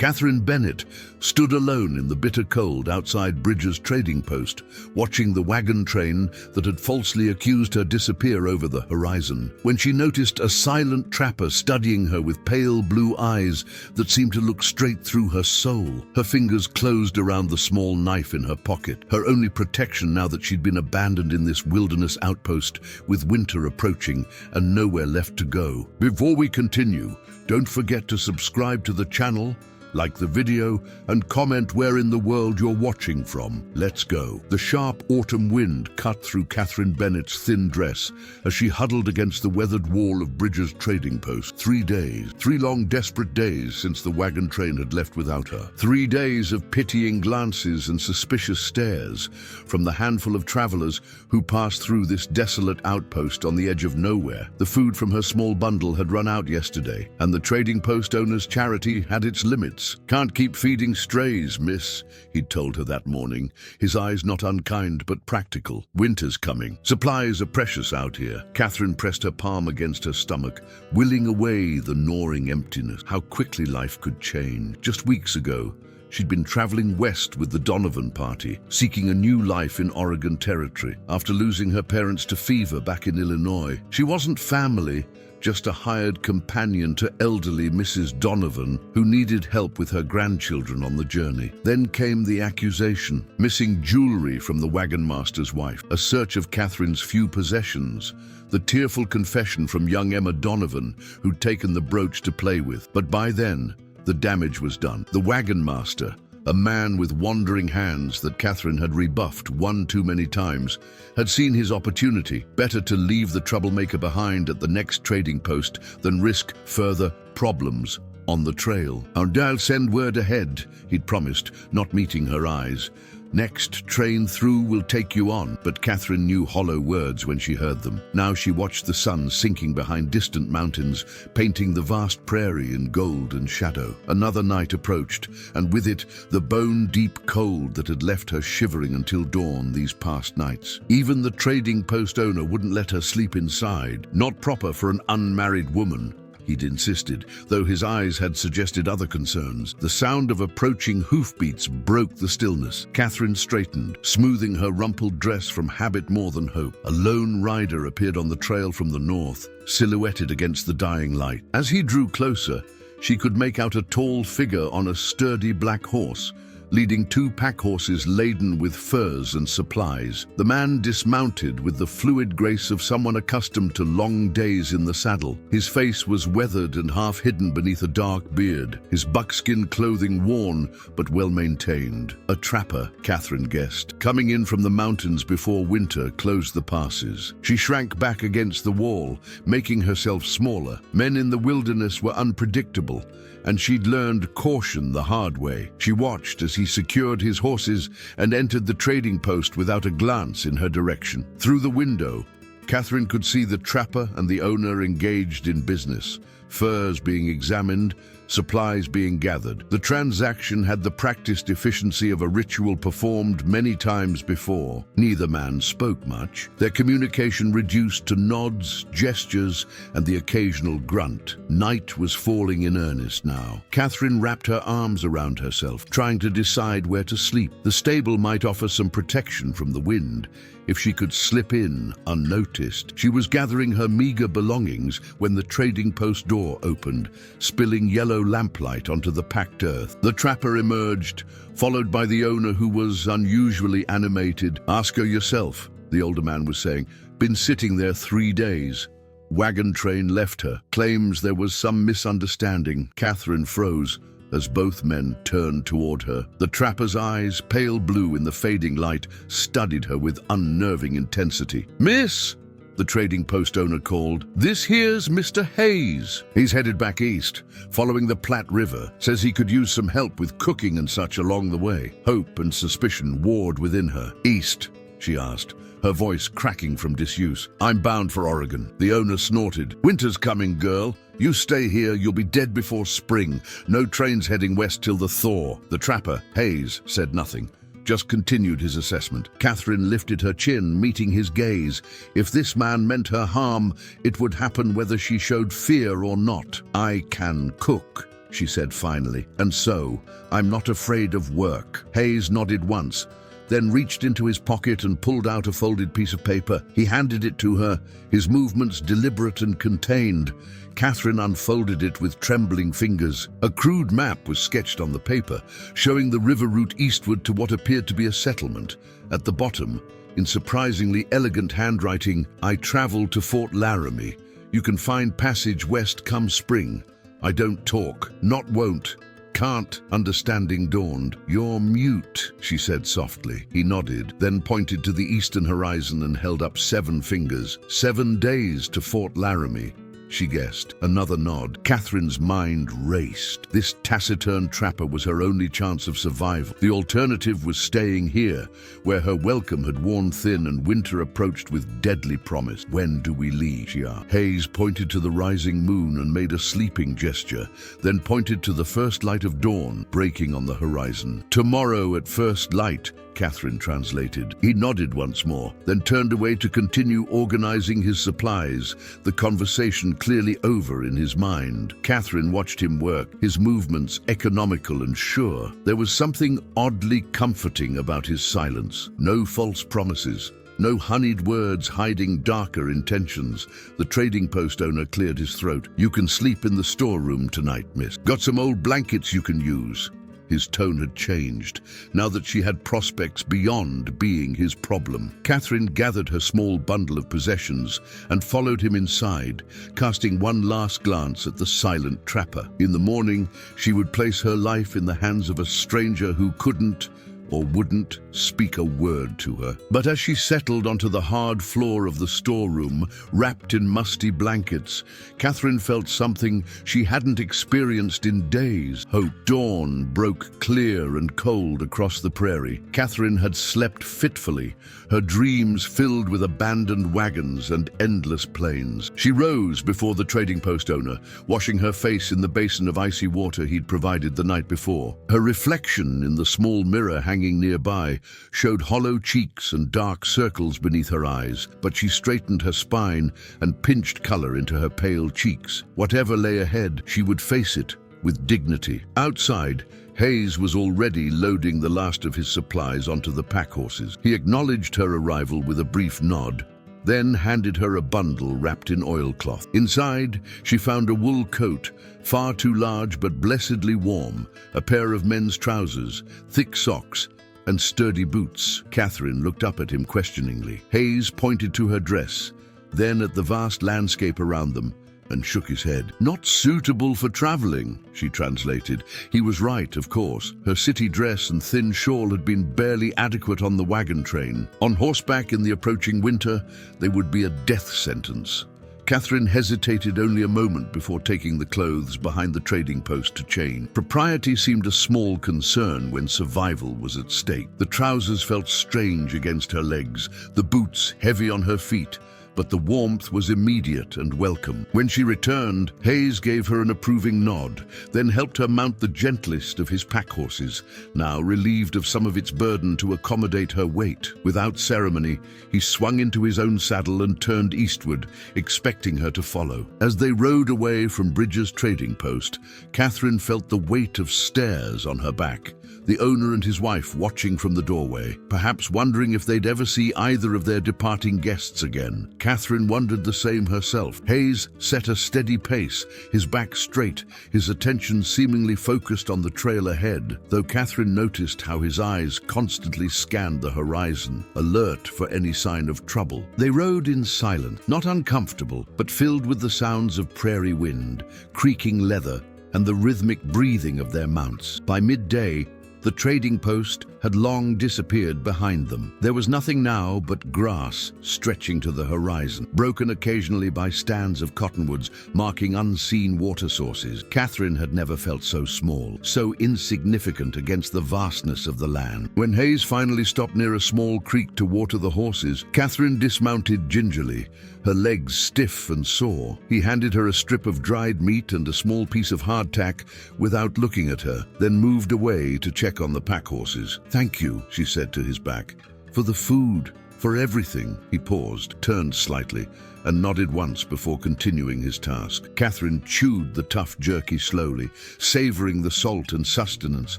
Katherine Bennett stood alone in the bitter cold outside Bridges' trading post, watching the wagon train that had falsely accused her disappear over the horizon, when she noticed a silent trapper studying her with pale blue eyes that seemed to look straight through her soul. Her fingers closed around the small knife in her pocket, her only protection now that she'd been abandoned in this wilderness outpost with winter approaching and nowhere left to go. Before we continue, don't forget to subscribe to the channel, like the video, and comment where in the world you're watching from. Let's go. The sharp autumn wind cut through Katherine Bennett's thin dress as she huddled against the weathered wall of Bridges' trading post. 3 days, 3 long desperate days since the wagon train had left without her. 3 days of pitying glances and suspicious stares from the handful of travelers who passed through this desolate outpost on the edge of nowhere. The food from her small bundle had run out yesterday, and the trading post owner's charity had its limits. "Can't keep feeding strays, miss," he'd told her that morning, his eyes not unkind but practical. "Winter's coming. Supplies are precious out here." Katherine pressed her palm against her stomach, willing away the gnawing emptiness. How quickly life could change. Just weeks ago, she'd been traveling west with the Donovan party, seeking a new life in Oregon territory. After losing her parents to fever back in Illinois, she wasn't family, just a hired companion to elderly Mrs. Donovan, who needed help with her grandchildren on the journey. Then came the accusation: missing jewelry from the wagon master's wife, a search of Katherine's few possessions, the tearful confession from young Emma Donovan, who'd taken the brooch to play with. But by then, the damage was done. The wagon master, a man with wandering hands that Katherine had rebuffed one too many times, had seen his opportunity. Better to leave the troublemaker behind at the next trading post than risk further problems on the trail. "I'll send word ahead," he'd promised, not meeting her eyes. "Next train through will take you on." But Katherine knew hollow words when she heard them. Now she watched the sun sinking behind distant mountains, painting the vast prairie in gold and shadow. Another night approached, and with it the bone-deep cold that had left her shivering until dawn these past nights. Even the trading post owner wouldn't let her sleep inside. Not proper for an unmarried woman, he'd insisted, though his eyes had suggested other concerns. The sound of approaching hoofbeats broke the stillness. Katherine straightened, smoothing her rumpled dress from habit more than hope. A lone rider appeared on the trail from the north, silhouetted against the dying light. As he drew closer, she could make out a tall figure on a sturdy black horse, leading 2 pack horses laden with furs and supplies. The man dismounted with the fluid grace of someone accustomed to long days in the saddle. His face was weathered and half hidden beneath a dark beard, his buckskin clothing worn but well maintained. A trapper, Katherine guessed, coming in from the mountains before winter closed the passes. She shrank back against the wall, making herself smaller. Men in the wilderness were unpredictable, and she'd learned caution the hard way. She watched as he secured his horses and entered the trading post without a glance in her direction. Through the window, Katherine could see the trapper and the owner engaged in business, furs being examined, supplies being gathered. The transaction had the practiced efficiency of a ritual performed many times before. Neither man spoke much, their communication reduced to nods, gestures, and the occasional grunt. Night was falling in earnest now. Katherine wrapped her arms around herself, trying to decide where to sleep. The stable might offer some protection from the wind, if she could slip in unnoticed. She was gathering her meager belongings when the trading post door opened, spilling yellow lamplight onto the packed earth. The trapper emerged, followed by the owner, who was unusually animated. "Ask her yourself," the older man was saying. "Been sitting there 3 days. Wagon train left her. Claims there was some misunderstanding." Katherine froze as both men turned toward her. The trapper's eyes, pale blue in the fading light, studied her with unnerving intensity. "Miss," the trading post owner called, "this here's Mr. Hayes. He's headed back east, following the Platte River. Says he could use some help with cooking and such along the way." Hope and suspicion warred within her. "East?" she asked, her voice cracking from disuse. "I'm bound for Oregon." The owner snorted. "Winter's coming, girl. You stay here, you'll be dead before spring. No trains heading west till the thaw." The trapper, Hayes, said nothing, just continued his assessment. Katherine lifted her chin, meeting his gaze. If this man meant her harm, it would happen whether she showed fear or not. "I can cook," she said finally. "And so, I'm not afraid of work." Hayes nodded once, then reached into his pocket and pulled out a folded piece of paper. He handed it to her, his movements deliberate and contained. Katherine unfolded it with trembling fingers. A crude map was sketched on the paper, showing the river route eastward to what appeared to be a settlement. At the bottom, in surprisingly elegant handwriting, "I travel to Fort Laramie. You can find passage west come spring. I don't talk, not won't. Can't." Understanding dawned. "You're mute," she said softly. He nodded, then pointed to the eastern horizon and held up 7 fingers. 7 days to Fort Laramie, she guessed. Another nod. Katherine's mind raced. This taciturn trapper was her only chance of survival. The alternative was staying here, where her welcome had worn thin and winter approached with deadly promise. "When do we leave?" she asked. Hayes pointed to the rising moon and made a sleeping gesture, then pointed to the first light of dawn breaking on the horizon. "Tomorrow at first light," Katherine translated. He nodded once more, then turned away to continue organizing his supplies, the conversation clearly over in his mind. Katherine watched him work, his movements economical and sure. There was something oddly comforting about his silence. No false promises, no honeyed words hiding darker intentions. The trading post owner cleared his throat. "You can sleep in the storeroom tonight, miss. Got some old blankets you can use." His tone had changed, now that she had prospects beyond being his problem. Katherine gathered her small bundle of possessions and followed him inside, casting one last glance at the silent trapper. In the morning, she would place her life in the hands of a stranger who couldn't or wouldn't speak a word to her. But as she settled onto the hard floor of the storeroom, wrapped in musty blankets, Katherine felt something she hadn't experienced in days. Hope. Dawn broke clear and cold across the prairie. Katherine had slept fitfully, her dreams filled with abandoned wagons and endless plains. She rose before the trading post owner, washing her face in the basin of icy water he'd provided the night before. Her reflection in the small mirror hanging nearby showed hollow cheeks and dark circles beneath her eyes, but she straightened her spine and pinched color into her pale cheeks. Whatever lay ahead, she would face it with dignity. Outside, Hayes was already loading the last of his supplies onto the pack horses. He acknowledged her arrival with a brief nod, then handed her a bundle wrapped in oilcloth. Inside, she found a wool coat, far too large but blessedly warm, a pair of men's trousers, thick socks, and sturdy boots. Katherine looked up at him questioningly. Hayes pointed to her dress, then at the vast landscape around them, and shook his head. "Not suitable for traveling," she translated. He was right, of course. Her city dress and thin shawl had been barely adequate on the wagon train. On horseback in the approaching winter, they would be a death sentence. Katherine hesitated only a moment before taking the clothes behind the trading post to chain. Propriety seemed a small concern when survival was at stake. The trousers felt strange against her legs, the boots heavy on her feet, but the warmth was immediate and welcome. When she returned, Hayes gave her an approving nod, then helped her mount the gentlest of his pack horses, now relieved of some of its burden to accommodate her weight. Without ceremony, he swung into his own saddle and turned eastward, expecting her to follow. As they rode away from Bridges' trading post, Katherine felt the weight of stares on her back. The owner and his wife watching from the doorway, perhaps wondering if they'd ever see either of their departing guests again. Katherine wondered the same herself. Hayes set a steady pace, his back straight, his attention seemingly focused on the trail ahead, though Katherine noticed how his eyes constantly scanned the horizon, alert for any sign of trouble. They rode in silence, not uncomfortable, but filled with the sounds of prairie wind, creaking leather, and the rhythmic breathing of their mounts. By midday, the trading post had long disappeared behind them. There was nothing now but grass stretching to the horizon, broken occasionally by stands of cottonwoods marking unseen water sources. Katherine had never felt so small, so insignificant against the vastness of the land. When Hayes finally stopped near a small creek to water the horses, Katherine dismounted gingerly, her legs stiff and sore. He handed her a strip of dried meat and a small piece of hardtack without looking at her, then moved away to check on the pack horses. "Thank you," she said to his back, "for the food, For everything, he paused, turned slightly, and nodded once before continuing his task. Katherine chewed the tough jerky slowly, savoring the salt and sustenance.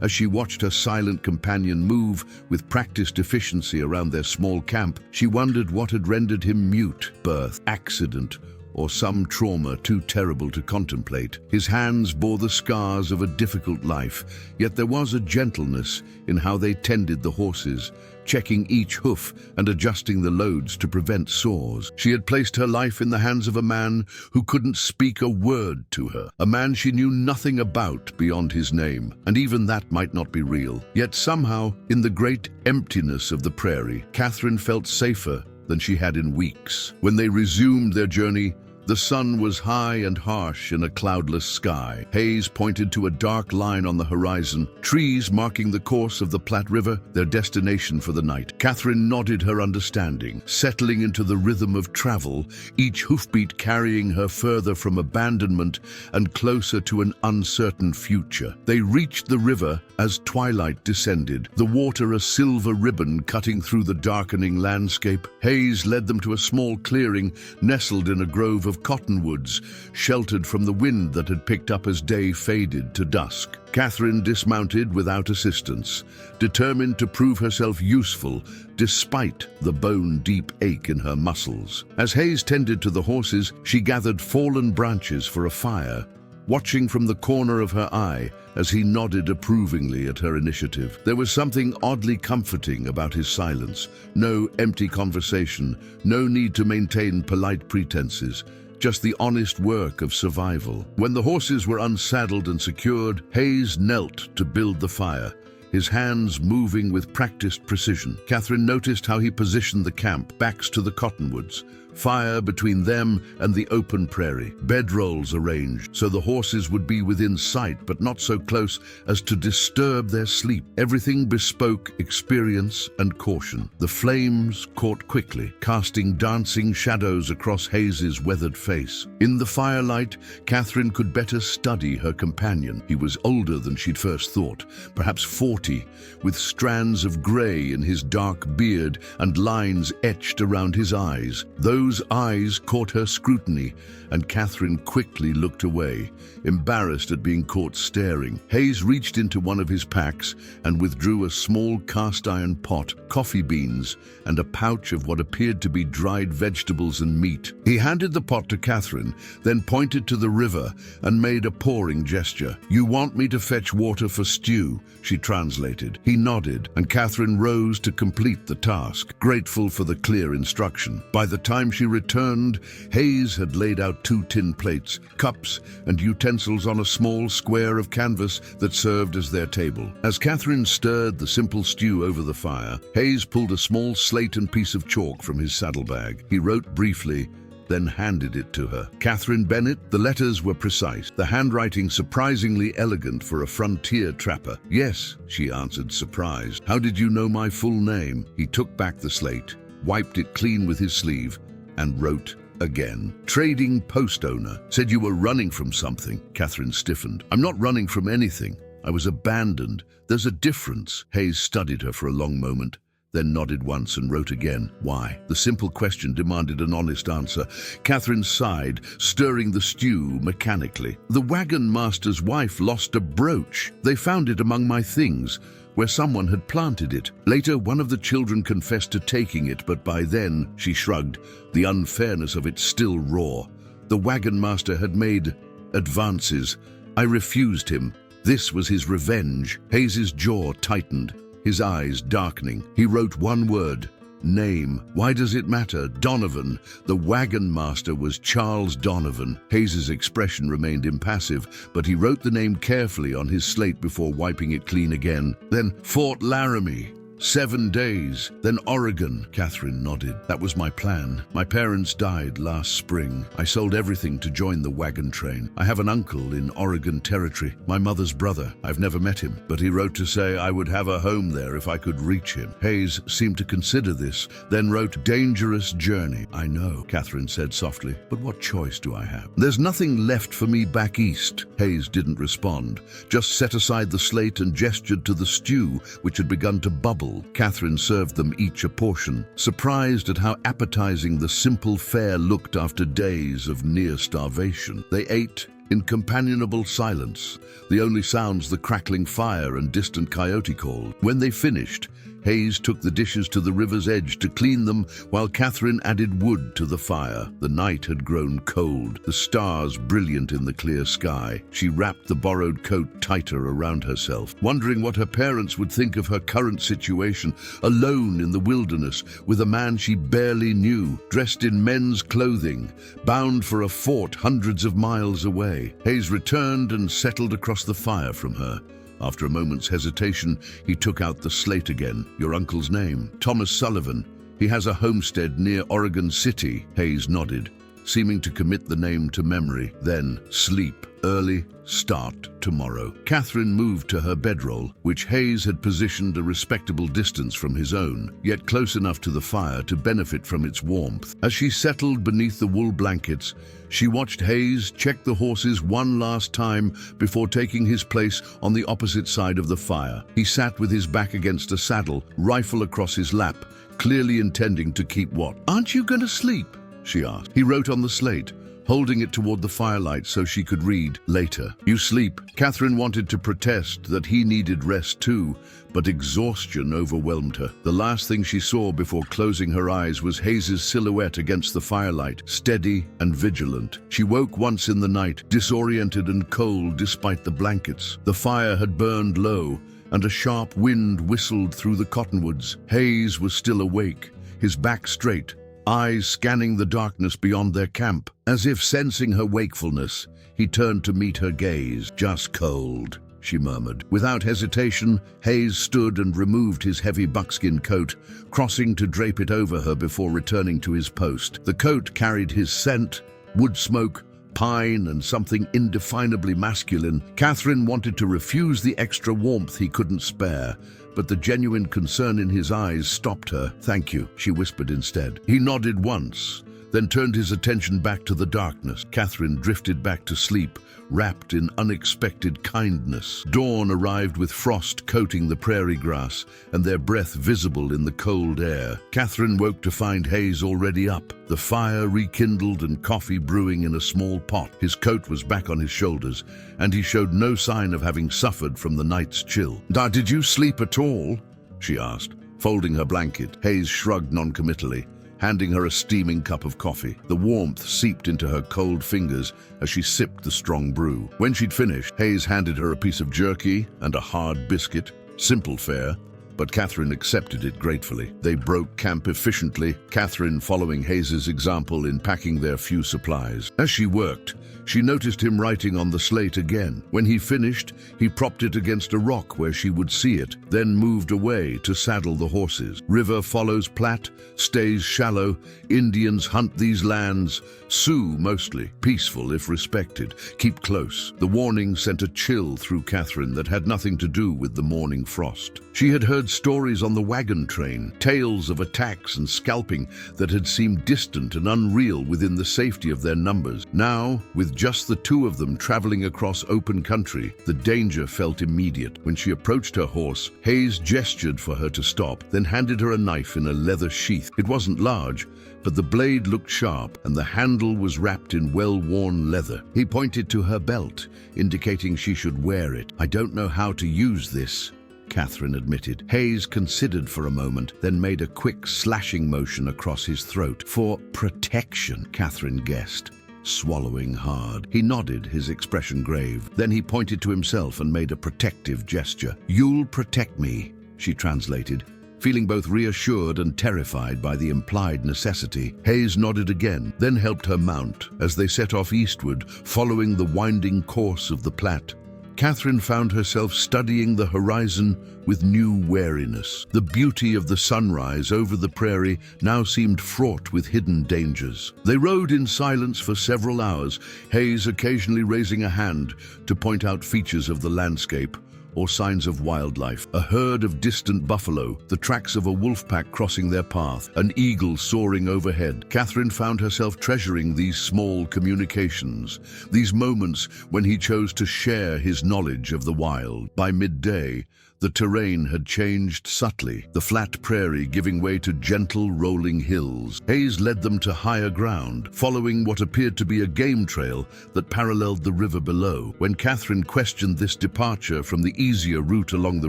As she watched her silent companion move with practiced efficiency around their small camp, she wondered what had rendered him mute: birth, accident, or some trauma too terrible to contemplate. His hands bore the scars of a difficult life, yet there was a gentleness in how they tended the horses, checking each hoof and adjusting the loads to prevent sores. She had placed her life in the hands of a man who couldn't speak a word to her, a man she knew nothing about beyond his name, and even that might not be real. Yet somehow, in the great emptiness of the prairie, Katherine felt safer than she had in weeks. When they resumed their journey, the sun was high and harsh in a cloudless sky. Haze pointed to a dark line on the horizon, trees marking the course of the Platte River, their destination for the night. Katherine nodded her understanding, settling into the rhythm of travel, each hoofbeat carrying her further from abandonment and closer to an uncertain future. They reached the river as twilight descended, the water a silver ribbon cutting through the darkening landscape. Haze led them to a small clearing nestled in a grove of cottonwoods, sheltered from the wind that had picked up as day faded to dusk. Katherine dismounted without assistance, determined to prove herself useful despite the bone-deep ache in her muscles. As Haze tended to the horses, she gathered fallen branches for a fire, watching from the corner of her eye as he nodded approvingly at her initiative. There was something oddly comforting about his silence. No empty conversation, no need to maintain polite pretenses, just the honest work of survival. When the horses were unsaddled and secured, Haze knelt to build the fire, his hands moving with practiced precision. Katherine noticed how he positioned the camp, backs to the cottonwoods, fire between them and the open prairie, bedrolls arranged so the horses would be within sight but not so close as to disturb their sleep. Everything bespoke experience and caution. The flames caught quickly, casting dancing shadows across Haze's weathered face. In the firelight, Katherine could better study her companion. He was older than she'd first thought, perhaps 40, with strands of gray in his dark beard and lines etched around his eyes. Those eyes caught her scrutiny, and Katherine quickly looked away, embarrassed at being caught staring. Haze reached into one of his packs and withdrew a small cast-iron pot, coffee beans, and a pouch of what appeared to be dried vegetables and meat. He handed the pot to Katherine, then pointed to the river and made a pouring gesture. "You want me to fetch water for stew?" she translated. He nodded, and Katherine rose to complete the task, grateful for the clear instruction. By the time she returned, Haze had laid out 2 tin plates, cups, and utensils on a small square of canvas that served as their table. As Katherine stirred the simple stew over the fire, Haze pulled a small slate and piece of chalk from his saddlebag. He wrote briefly, then handed it to her. Katherine Bennett. The letters were precise, the handwriting surprisingly elegant for a frontier trapper. "Yes," she answered, surprised. "How did you know my full name?" He took back the slate, wiped it clean with his sleeve, and wrote again. "Trading post owner. Said you were running from something." Katherine stiffened. "I'm not running from anything. I was abandoned. There's a difference." Haze studied her for a long moment, then nodded once and wrote again. "Why?" The simple question demanded an honest answer. Katherine sighed, stirring the stew mechanically. "The wagon master's wife lost a brooch. They found it among my things, where someone had planted it. Later, one of the children confessed to taking it, but by then," she shrugged, "the unfairness of it still raw. The wagon master had made advances. I refused him. This was his revenge." Haze's jaw tightened, his eyes darkening. He wrote one word: name. "Why does it matter? Donovan." The wagon master was Charles Donovan. Haze's expression remained impassive, but he wrote the name carefully on his slate before wiping it clean again. "Then Fort Laramie. 7 days, then Oregon." Katherine nodded. "That was my plan. My parents died last spring. I sold everything to join the wagon train. I have an uncle in Oregon Territory, my mother's brother. I've never met him, but he wrote to say I would have a home there if I could reach him." Haze seemed to consider this, then wrote, "Dangerous journey." "I know," Katherine said softly, "but what choice do I have? There's nothing left for me back east." Haze didn't respond, just set aside the slate and gestured to the stew, which had begun to bubble. full. Katherine served them each a portion, surprised at how appetizing the simple fare looked after days of near starvation. They ate in companionable silence, the only sounds the crackling fire and distant coyote call. When they finished, Hayes took the dishes to the river's edge to clean them, while Katherine added wood to the fire. The night had grown cold, the stars brilliant in the clear sky. She wrapped the borrowed coat tighter around herself, wondering what her parents would think of her current situation, alone in the wilderness, with a man she barely knew, dressed in men's clothing, bound for a fort hundreds of miles away. Hayes returned and settled across the fire from her. After a moment's hesitation, he took out the slate again. "Your uncle's name?" "Thomas Sullivan. He has a homestead near Oregon City." Hayes nodded, seeming to commit the name to memory. Then, "Sleep early, start tomorrow." Katherine moved to her bedroll, which Hayes had positioned a respectable distance from his own, yet close enough to the fire to benefit from its warmth. As she settled beneath the wool blankets, she watched Hayes check the horses one last time before taking his place on the opposite side of the fire. He sat with his back against a saddle, rifle across his lap, clearly intending to keep watch. "Aren't you going to sleep?" she asked. He wrote on the slate, holding it toward the firelight so she could read, "Later. You sleep." Katherine wanted to protest that he needed rest too, but exhaustion overwhelmed her. The last thing she saw before closing her eyes was Hayes's silhouette against the firelight, steady and vigilant. She woke once in the night, disoriented and cold despite the blankets. The fire had burned low, and a sharp wind whistled through the cottonwoods. Hayes was still awake, his back straight, eyes scanning the darkness beyond their camp. As if sensing her wakefulness, he turned to meet her gaze. "Just cold," she murmured. Without hesitation, Hayes stood and removed his heavy buckskin coat, crossing to drape it over her before returning to his post. The coat carried his scent, wood smoke, pine, and something indefinably masculine. Katherine wanted to refuse the extra warmth he couldn't spare, but the genuine concern in his eyes stopped her. "Thank you," she whispered instead. He nodded once, then turned his attention back to the darkness. Katherine drifted back to sleep, wrapped in unexpected kindness. Dawn arrived with frost coating the prairie grass and their breath visible in the cold air. Katherine woke to find Hayes already up, the fire rekindled and coffee brewing in a small pot. His coat was back on his shoulders, and he showed no sign of having suffered from the night's chill. "Did you sleep at all?" she asked, folding her blanket. Hayes shrugged noncommittally, handing her a steaming cup of coffee. The warmth seeped into her cold fingers as she sipped the strong brew. When she'd finished, Hayes handed her a piece of jerky and a hard biscuit. Simple fare, but Katherine accepted it gratefully. They broke camp efficiently, Katherine following Hayes's example in packing their few supplies. As she worked, she noticed him writing on the slate again. When he finished, he propped it against a rock where she would see it, then moved away to saddle the horses. "River follows Platte, stays shallow. Indians hunt these lands. Sioux mostly. Peaceful if respected. Keep close." The warning sent a chill through Katherine that had nothing to do with the morning frost. She had heard stories on the wagon train, tales of attacks and scalping that had seemed distant and unreal within the safety of their numbers. Now, with just the two of them traveling across open country, the danger felt immediate. When she approached her horse, Hayes gestured for her to stop, then handed her a knife in a leather sheath. It wasn't large, but the blade looked sharp and the handle was wrapped in well-worn leather. He pointed to her belt, indicating she should wear it. "I don't know how to use this," Katherine admitted. Hayes considered for a moment, then made a quick slashing motion across his throat. "For protection," Katherine guessed, swallowing hard. He nodded, his expression grave. Then he pointed to himself and made a protective gesture. "You'll protect me," she translated, feeling both reassured and terrified by the implied necessity. Hayes nodded again, then helped her mount as they set off eastward, following the winding course of the Platte. Katherine found herself studying the horizon with new wariness. The beauty of the sunrise over the prairie now seemed fraught with hidden dangers. They rode in silence for several hours, Hayes occasionally raising a hand to point out features of the landscape, or signs of wildlife. A herd of distant buffalo, the tracks of a wolf pack crossing their path, an eagle soaring overhead. Katherine found herself treasuring these small communications, these moments when he chose to share his knowledge of the wild. By midday, the terrain had changed subtly, the flat prairie giving way to gentle rolling hills. Hayes led them to higher ground, following what appeared to be a game trail that paralleled the river below. When Katherine questioned this departure from the easier route along the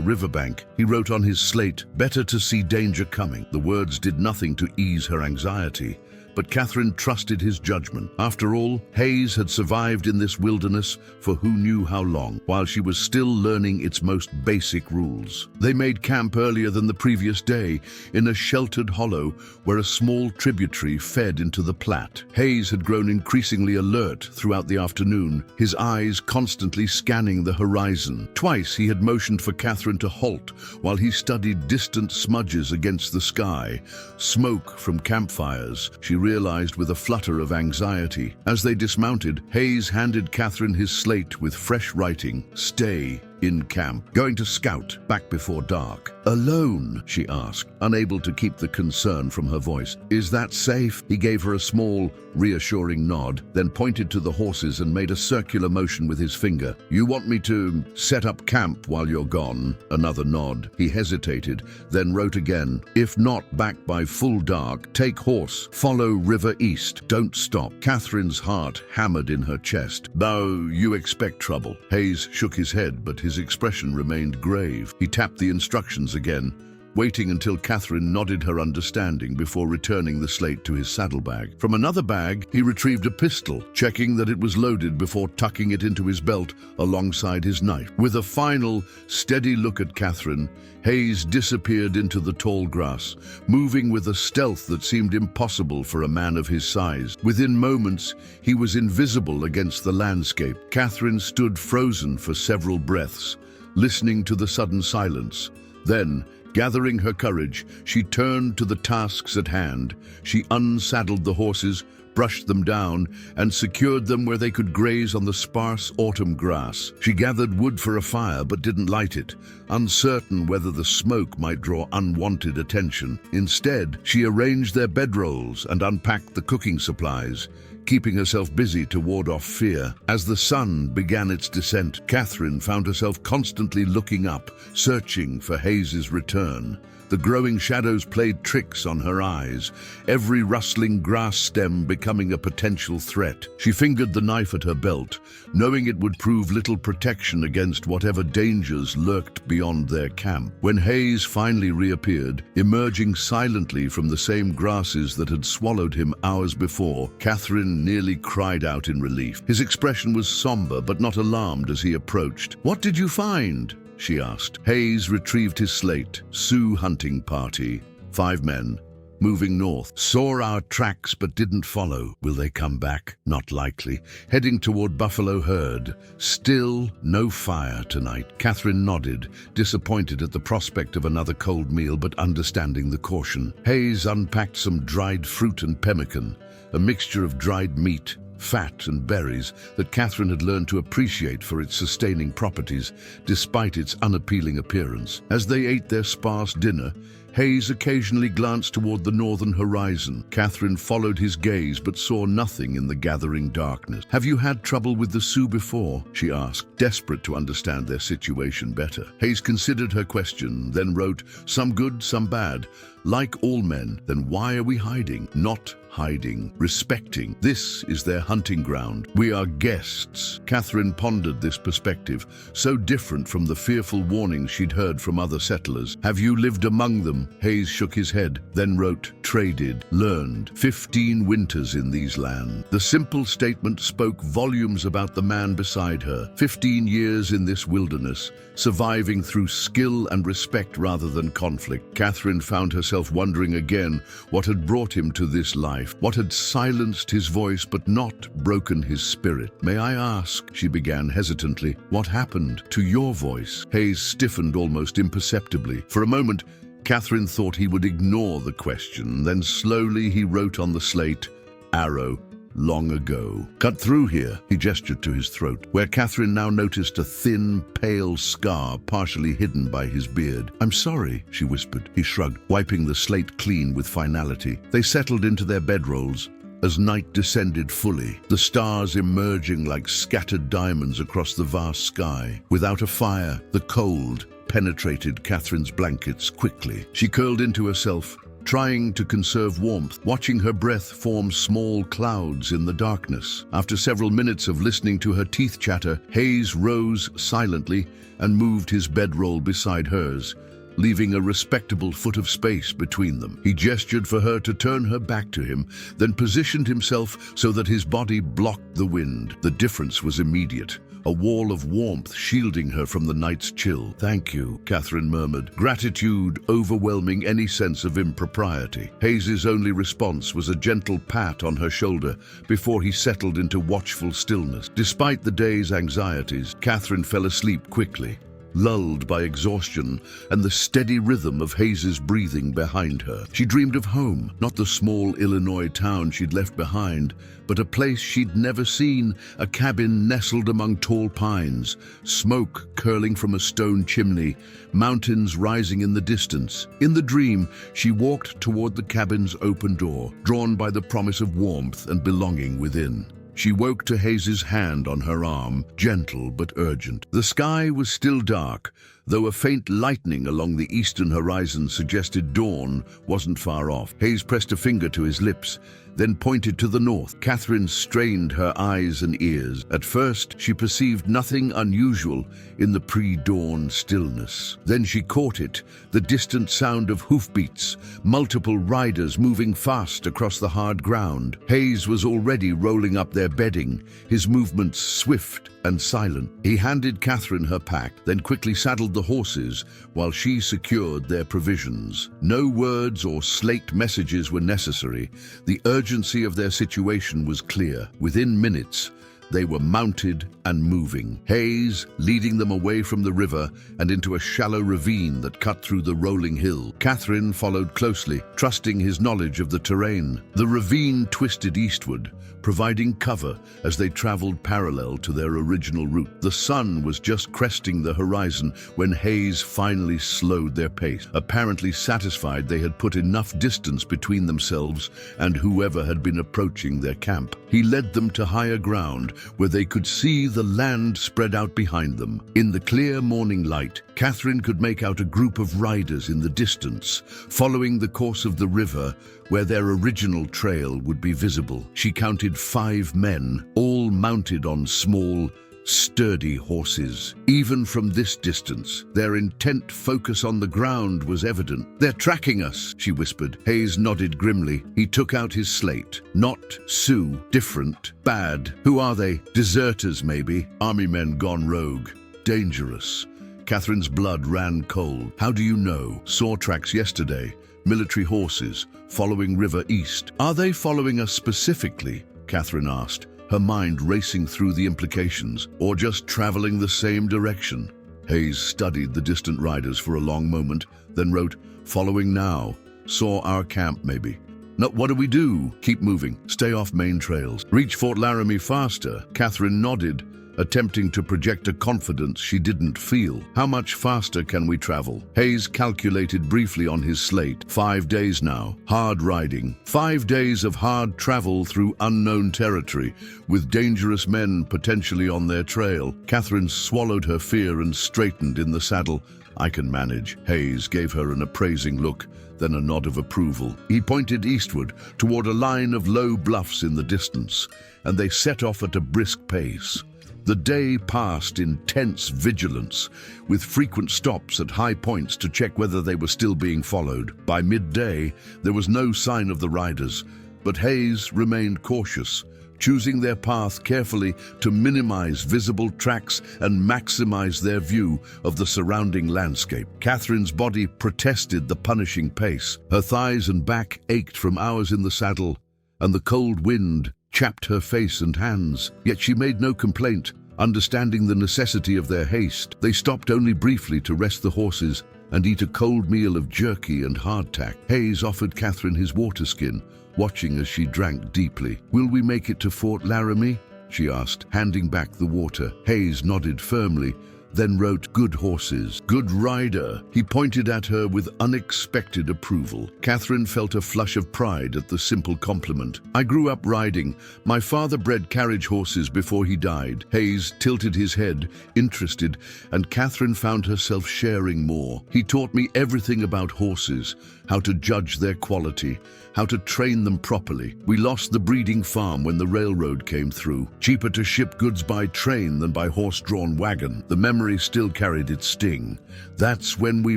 riverbank, he wrote on his slate, "Better to see danger coming." The words did nothing to ease her anxiety, but Katherine trusted his judgment. After all, Hayes had survived in this wilderness for who knew how long, while she was still learning its most basic rules. They made camp earlier than the previous day, in a sheltered hollow where a small tributary fed into the Platte. Hayes had grown increasingly alert throughout the afternoon, his eyes constantly scanning the horizon. Twice he had motioned for Katherine to halt while he studied distant smudges against the sky, smoke from campfires. She realized with a flutter of anxiety. As they dismounted, Hayes handed Katherine his slate with fresh writing, "Stay in camp. Going to scout back before dark." "Alone?" she asked, unable to keep the concern from her voice. "Is that safe?" He gave her a small, reassuring nod, then pointed to the horses and made a circular motion with his finger. "You want me to set up camp while you're gone?" Another nod. He hesitated, then wrote again, "If not back by full dark, take horse, follow river east, don't stop." Katherine's heart hammered in her chest. "No, you expect trouble." Hayes shook his head, but his expression remained grave. He tapped the instructions again, waiting until Katherine nodded her understanding before returning the slate to his saddlebag. From another bag, he retrieved a pistol, checking that it was loaded before tucking it into his belt alongside his knife. With a final, steady look at Katherine, Hayes disappeared into the tall grass, moving with a stealth that seemed impossible for a man of his size. Within moments, he was invisible against the landscape. Katherine stood frozen for several breaths, listening to the sudden silence. Then, gathering her courage, she turned to the tasks at hand. She unsaddled the horses, brushed them down, and secured them where they could graze on the sparse autumn grass. She gathered wood for a fire but didn't light it, uncertain whether the smoke might draw unwanted attention. Instead, she arranged their bedrolls and unpacked the cooking supplies, keeping herself busy to ward off fear. As the sun began its descent, Katherine found herself constantly looking up, searching for Hayes's return. The growing shadows played tricks on her eyes, every rustling grass stem becoming a potential threat. She fingered the knife at her belt, knowing it would prove little protection against whatever dangers lurked beyond their camp. When Hayes finally reappeared, emerging silently from the same grasses that had swallowed him hours before, Katherine nearly cried out in relief. His expression was somber but not alarmed as he approached. "What did you find?" she asked. Hayes retrieved his slate. "Sioux hunting party. 5 men. Moving north. Saw our tracks but didn't follow. Will they come back? Not likely. Heading toward buffalo herd. Still no fire tonight." Katherine nodded, disappointed at the prospect of another cold meal but understanding the caution. Hayes unpacked some dried fruit and pemmican, a mixture of dried meat, fat and berries that Katherine had learned to appreciate for its sustaining properties, despite its unappealing appearance. As they ate their sparse dinner, Hayes occasionally glanced toward the northern horizon. Katherine followed his gaze but saw nothing in the gathering darkness. "Have you had trouble with the Sioux before?" she asked, desperate to understand their situation better. Hayes considered her question, then wrote, "Some good, some bad. Like all men, then why are we hiding?" "Not hiding, respecting. This is their hunting ground. We are guests." Katherine pondered this perspective, so different from the fearful warnings she'd heard from other settlers. "Have you lived among them?" Hayes shook his head, then wrote, "Traded, learned. 15 winters in these lands." The simple statement spoke volumes about the man beside her. 15 years in this wilderness, surviving through skill and respect rather than conflict. Katherine found herself wondering again what had brought him to this life. What had silenced his voice but not broken his spirit? "May I ask," she began hesitantly, "what happened to your voice?" Hayes stiffened almost imperceptibly. For a moment, Katherine thought he would ignore the question. Then slowly he wrote on the slate, "Arrow, long ago. Cut through here, he gestured to his throat, where Katherine now noticed a thin, pale scar partially hidden by his beard. "I'm sorry," she whispered. He shrugged, wiping the slate clean with finality. They settled into their bedrolls as night descended fully, the stars emerging like scattered diamonds across the vast sky. Without a fire, the cold penetrated Katherine's blankets quickly. She curled into herself, trying to conserve warmth, watching her breath form small clouds in the darkness. After several minutes of listening to her teeth chatter, Hayes rose silently and moved his bedroll beside hers, leaving a respectable foot of space between them. He gestured for her to turn her back to him, then positioned himself so that his body blocked the wind. The difference was immediate, a wall of warmth shielding her from the night's chill. "Thank you," Katherine murmured, gratitude overwhelming any sense of impropriety. Hayes's only response was a gentle pat on her shoulder before he settled into watchful stillness. Despite the day's anxieties, Katherine fell asleep quickly, lulled by exhaustion and the steady rhythm of Hayes's breathing behind her. She dreamed of home, not the small Illinois town she'd left behind, but a place she'd never seen, a cabin nestled among tall pines, smoke curling from a stone chimney, mountains rising in the distance. In the dream, she walked toward the cabin's open door, drawn by the promise of warmth and belonging within. She woke to Hayes's hand on her arm, gentle but urgent. The sky was still dark, though a faint lightning along the eastern horizon suggested dawn wasn't far off. Hayes pressed a finger to his lips, then pointed to the north. Katherine strained her eyes and ears. At first, she perceived nothing unusual in the pre-dawn stillness. Then she caught it, the distant sound of hoofbeats, multiple riders moving fast across the hard ground. Hayes was already rolling up their bedding, his movements swift and silent. He handed Katherine her pack, then quickly saddled the horses while she secured their provisions. No words or slate messages were necessary. The urgency of their situation was clear. Within minutes, they were mounted and moving, Hayes leading them away from the river and into a shallow ravine that cut through the rolling hill. Katherine followed closely, trusting his knowledge of the terrain. The ravine twisted eastward, providing cover as they traveled parallel to their original route. The sun was just cresting the horizon when Hayes finally slowed their pace, apparently satisfied they had put enough distance between themselves and whoever had been approaching their camp. He led them to higher ground where they could see the land spread out behind them. In the clear morning light, Katherine could make out a group of riders in the distance, following the course of the river where their original trail would be visible. She counted 5 men, all mounted on small, sturdy horses. Even from this distance, their intent focus on the ground was evident. "They're tracking us," she whispered. Hayes nodded grimly. He took out his slate. "Not Sioux, different, bad. Who are they? Deserters, maybe? Army men gone rogue. Dangerous." Katherine's blood ran cold. "How do you know?" "Saw tracks yesterday. Military horses, following river east." "Are they following us specifically?" Katherine asked, her mind racing through the implications, "or just traveling the same direction?" Hayes studied the distant riders for a long moment, then wrote, "Following now. Saw our camp, maybe." "No, what do we do?" "Keep moving. Stay off main trails. Reach Fort Laramie faster." Katherine nodded, attempting to project a confidence she didn't feel. "How much faster can we travel?" Hayes calculated briefly on his slate. 5 days now. Hard riding. 5 days of hard travel through unknown territory, with dangerous men potentially on their trail. Katherine swallowed her fear and straightened in the saddle. "I can manage." Hayes gave her an appraising look, then a nod of approval. He pointed eastward, toward a line of low bluffs in the distance, and they set off at a brisk pace. The day passed in tense vigilance, with frequent stops at high points to check whether they were still being followed. By midday, there was no sign of the riders, but Hayes remained cautious, choosing their path carefully to minimize visible tracks and maximize their view of the surrounding landscape. Katherine's body protested the punishing pace. Her thighs and back ached from hours in the saddle, and the cold wind chapped her face and hands. Yet she made no complaint, understanding the necessity of their haste. They stopped only briefly to rest the horses, and eat a cold meal of jerky and hardtack. Hayes offered Katherine his water skin, watching as she drank deeply. "Will we make it to Fort Laramie?" she asked, handing back the water. Hayes nodded firmly, then wrote, "Good horses, good rider." He pointed at her with unexpected approval. Katherine felt a flush of pride at the simple compliment. "I grew up riding. My father bred carriage horses before he died." Hayes tilted his head, interested, and Katherine found herself sharing more. "He taught me everything about horses, how to judge their quality, how to train them properly. We lost the breeding farm when the railroad came through. Cheaper to ship goods by train than by horse-drawn wagon. The memory still carried its sting. That's when we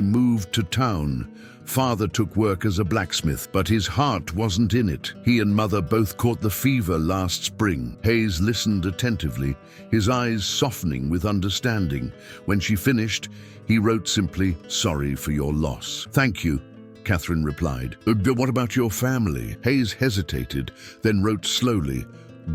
moved to town. Father took work as a blacksmith, but his heart wasn't in it. He and Mother both caught the fever last spring." Hayes listened attentively, his eyes softening with understanding. When she finished, he wrote simply, "Sorry for your loss." "Thank you," Katherine replied. "But what about your family?" Hayes hesitated, then wrote slowly,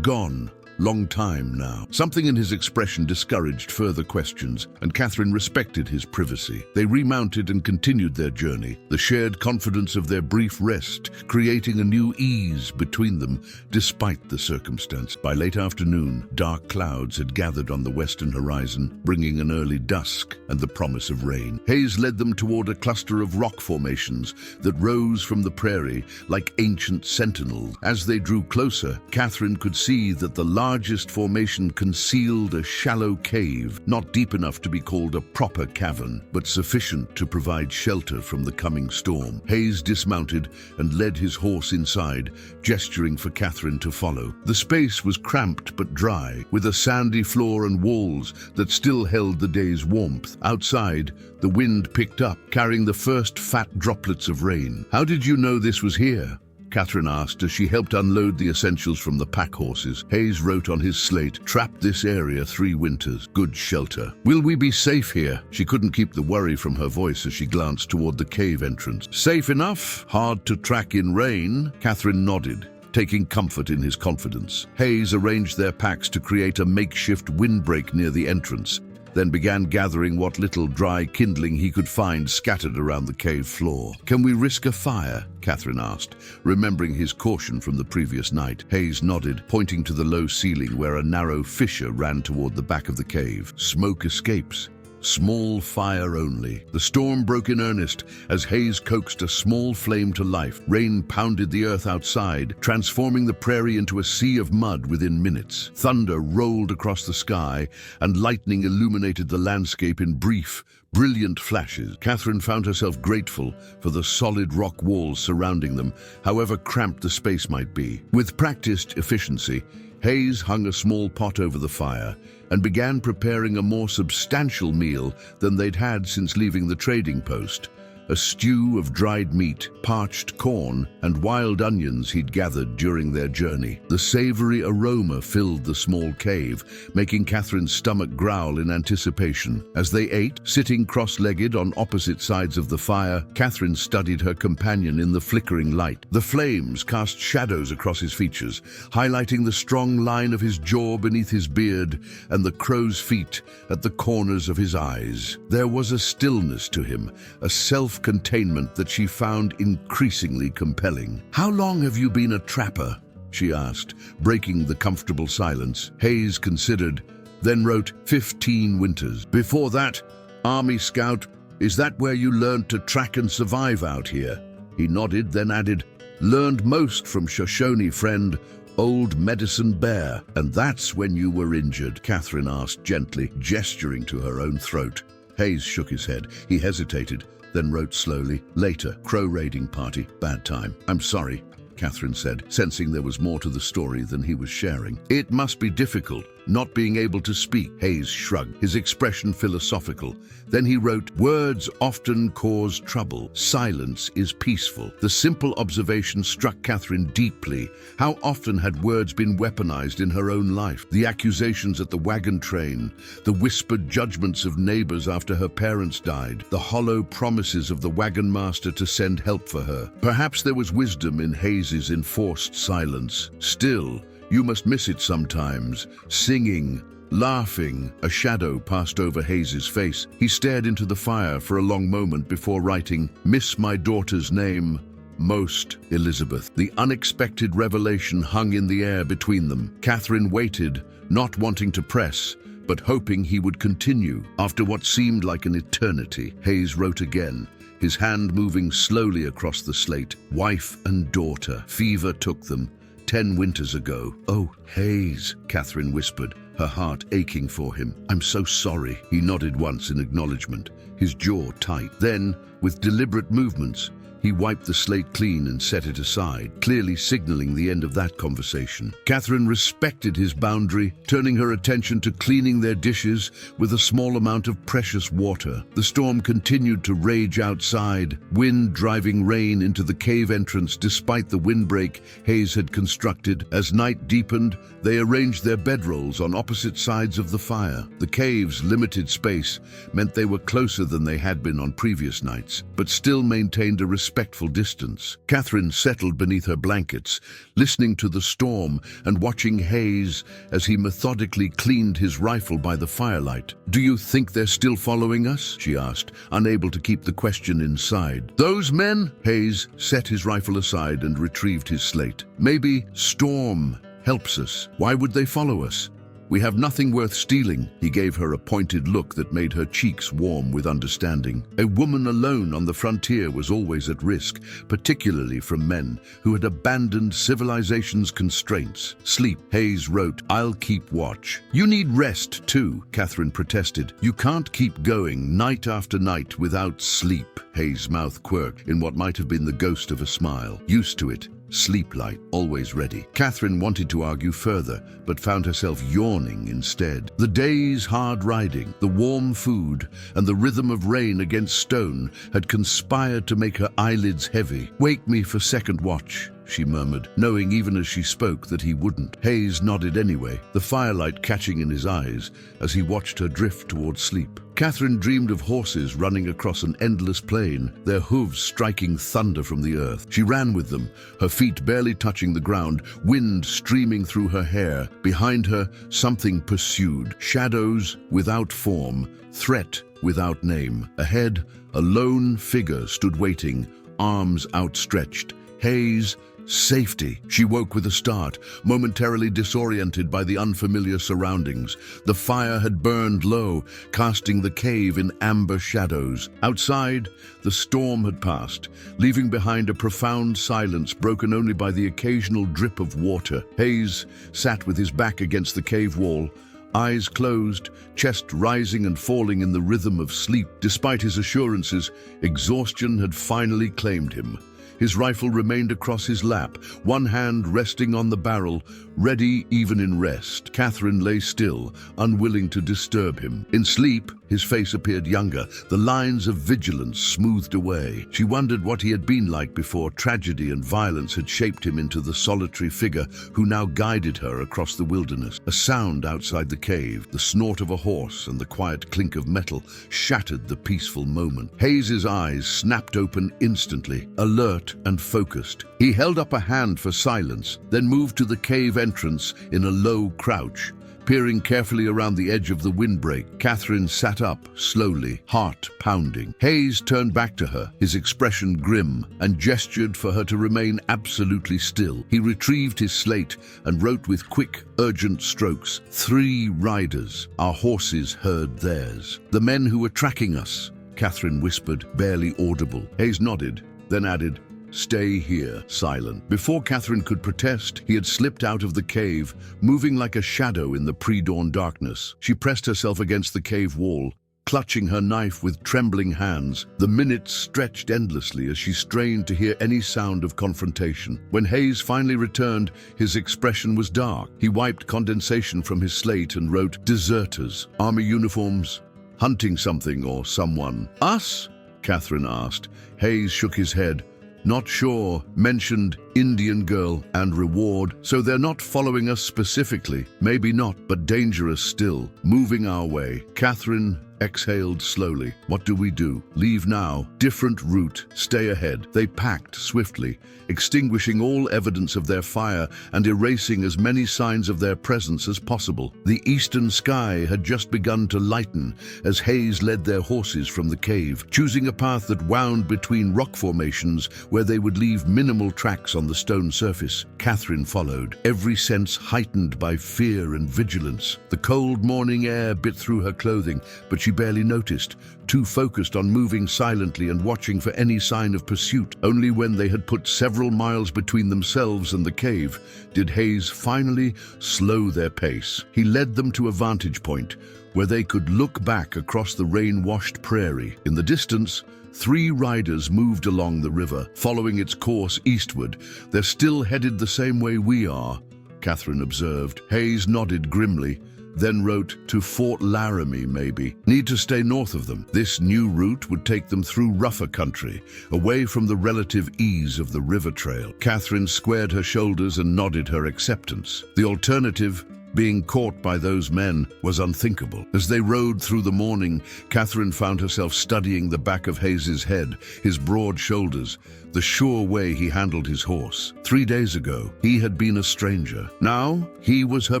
"Gone. Long time now." Something in his expression discouraged further questions, and Katherine respected his privacy. They remounted and continued their journey, the shared confidence of their brief rest, creating a new ease between them, despite the circumstance. By late afternoon, dark clouds had gathered on the western horizon, bringing an early dusk and the promise of rain. Hayes led them toward a cluster of rock formations that rose from the prairie like ancient sentinels. As they drew closer, Katherine could see that the largest formation concealed a shallow cave, not deep enough to be called a proper cavern, but sufficient to provide shelter from the coming storm. Hayes dismounted and led his horse inside, gesturing for Katherine to follow. The space was cramped but dry, with a sandy floor and walls that still held the day's warmth. Outside, the wind picked up, carrying the first fat droplets of rain. "How did you know this was here?" Katherine asked as she helped unload the essentials from the pack horses. Hayes wrote on his slate, "Trapped this area 3 winters. Good shelter. Will we be safe here?" She couldn't keep the worry from her voice as she glanced toward the cave entrance. "Safe enough. Hard to track in rain." Katherine nodded, taking comfort in his confidence. Hayes arranged their packs to create a makeshift windbreak near the entrance, then began gathering what little dry kindling he could find scattered around the cave floor. "Can we risk a fire?" Katherine asked, remembering his caution from the previous night. Hayes nodded, pointing to the low ceiling where a narrow fissure ran toward the back of the cave. "Smoke escapes. Small fire only." The storm broke in earnest as Hayes coaxed a small flame to life. Rain pounded the earth outside, transforming the prairie into a sea of mud within minutes. Thunder rolled across the sky, and lightning illuminated the landscape in brief, brilliant flashes. Katherine found herself grateful for the solid rock walls surrounding them, however cramped the space might be. With practiced efficiency, Hayes hung a small pot over the fire and began preparing a more substantial meal than they'd had since leaving the trading post. A stew of dried meat, parched corn, and wild onions he'd gathered during their journey. The savory aroma filled the small cave, making Katherine's stomach growl in anticipation. As they ate, sitting cross-legged on opposite sides of the fire, Katherine studied her companion in the flickering light. The flames cast shadows across his features, highlighting the strong line of his jaw beneath his beard and the crow's feet at the corners of his eyes. There was a stillness to him, a self-containment that she found increasingly compelling. "How long have you been a trapper?" she asked, breaking the comfortable silence. Hayes considered, then wrote, 15 winters. "Before that, Army Scout. Is that where you learned to track and survive out here?" He nodded, then added, "Learned most from Shoshone friend, Old Medicine Bear." "And that's when you were injured?" Katherine asked gently, gesturing to her own throat. Hayes shook his head. He hesitated, then wrote slowly, "Later, crow raiding party, bad time." "I'm sorry," Katherine said, sensing there was more to the story than he was sharing. "It must be difficult, not being able to speak." Hayes shrugged, his expression philosophical. Then he wrote, "Words often cause trouble. Silence is peaceful." The simple observation struck Katherine deeply. How often had words been weaponized in her own life? The accusations at the wagon train, the whispered judgments of neighbors after her parents died, the hollow promises of the wagon master to send help for her. Perhaps there was wisdom in Hayes's enforced silence. "Still, you must miss it sometimes. Singing, Laughing, a shadow passed over Hayes's face. He stared into the fire for a long moment before writing, "Miss my daughter's name, most Elizabeth." The unexpected revelation hung in the air between them. Katherine waited, not wanting to press, but hoping he would continue. After what seemed like an eternity, Hayes wrote again, his hand moving slowly across the slate. "Wife and daughter. Fever took them 10 winters ago." "Oh, Hayes," Katherine whispered, her heart aching for him. "I'm so sorry." He nodded once in acknowledgement, his jaw tight. Then, with deliberate movements, he wiped the slate clean and set it aside, clearly signaling the end of that conversation. Katherine respected his boundary, turning her attention to cleaning their dishes with a small amount of precious water. The storm continued to rage outside, wind driving rain into the cave entrance despite the windbreak Hayes had constructed. As night deepened, they arranged their bedrolls on opposite sides of the fire. The cave's limited space meant they were closer than they had been on previous nights, but still maintained a respectful distance. Katherine settled beneath her blankets, listening to the storm and watching Hayes as he methodically cleaned his rifle by the firelight. "Do you think they're still following us?" she asked, unable to keep the question inside. "Those men?" Hayes set his rifle aside and retrieved his slate. "Maybe storm helps us. Why would they follow us? We have nothing worth stealing." He gave her a pointed look that made her cheeks warm with understanding. A woman alone on the frontier was always at risk, particularly from men who had abandoned civilization's constraints. "Sleep," Hayes wrote. "I'll keep watch." "You need rest too," Katherine protested. "You can't keep going night after night without sleep." Hayes' mouth quirked in what might have been the ghost of a smile. Used to it. Sleep light, always ready. Katherine wanted to argue further, but found herself yawning instead. The day's hard riding, the warm food, and the rhythm of rain against stone had conspired to make her eyelids heavy. "Wake me for second watch," she murmured, knowing even as she spoke that he wouldn't. Hayes nodded anyway, the firelight catching in his eyes as he watched her drift towards sleep. Katherine dreamed of horses running across an endless plain, their hooves striking thunder from the earth. She ran with them, her feet barely touching the ground, wind streaming through her hair. Behind her, something pursued, shadows without form, threat without name. Ahead, a lone figure stood waiting, arms outstretched. Hayes, safety. She woke with a start, momentarily disoriented by the unfamiliar surroundings. The fire had burned low, casting the cave in amber shadows. Outside, the storm had passed, leaving behind a profound silence broken only by the occasional drip of water. Hayes sat with his back against the cave wall, eyes closed, chest rising and falling in the rhythm of sleep. Despite his assurances, exhaustion had finally claimed him. His rifle remained across his lap, one hand resting on the barrel, ready even in rest. Katherine lay still, unwilling to disturb him. In sleep, his face appeared younger, the lines of vigilance smoothed away. She wondered what he had been like before tragedy and violence had shaped him into the solitary figure who now guided her across the wilderness. A sound outside the cave, the snort of a horse and the quiet clink of metal, shattered the peaceful moment. Hayes's eyes snapped open instantly, alert and focused. He held up a hand for silence, then moved to the cave entrance in a low crouch, peering carefully around the edge of the windbreak. Katherine sat up, slowly, heart pounding. Hayes turned back to her, his expression grim, and gestured for her to remain absolutely still. He retrieved his slate and wrote with quick, urgent strokes, 3 riders. Our horses heard theirs. The men who were tracking us, Katherine whispered, barely audible. Hayes nodded, then added, "Stay here," silent. Before Katherine could protest, he had slipped out of the cave, moving like a shadow in the pre-dawn darkness. She pressed herself against the cave wall, clutching her knife with trembling hands. The minutes stretched endlessly as she strained to hear any sound of confrontation. When Hayes finally returned, his expression was dark. He wiped condensation from his slate and wrote, "Deserters, army uniforms, hunting something or someone." "Us?" Katherine asked. Hayes shook his head. "Not sure," mentioned Indian girl and reward. "So they're not following us specifically." "Maybe not, but dangerous still. Moving our way." Katherine exhaled slowly. What do we do? Leave now. Different route. Stay ahead. They packed swiftly, extinguishing all evidence of their fire and erasing as many signs of their presence as possible. The eastern sky had just begun to lighten as Hayes led their horses from the cave, choosing a path that wound between rock formations where they would leave minimal tracks on the stone surface. Katherine followed, every sense heightened by fear and vigilance. The cold morning air bit through her clothing, but she barely noticed, too focused on moving silently and watching for any sign of pursuit. Only when they had put several miles between themselves and the cave did Hayes finally slow their pace. He led them to a vantage point where they could look back across the rain-washed prairie. In the distance, 3 riders moved along the river, following its course eastward. They're still headed the same way we are, Katherine observed. Hayes nodded grimly, then wrote, to Fort Laramie, maybe. Need to stay north of them. This new route would take them through rougher country, away from the relative ease of the river trail. Katherine squared her shoulders and nodded her acceptance. The alternative, being caught by those men, was unthinkable. As they rode through the morning, Katherine found herself studying the back of Hayes's head, his broad shoulders, the sure way he handled his horse. 3 days ago, he had been a stranger. Now, he was her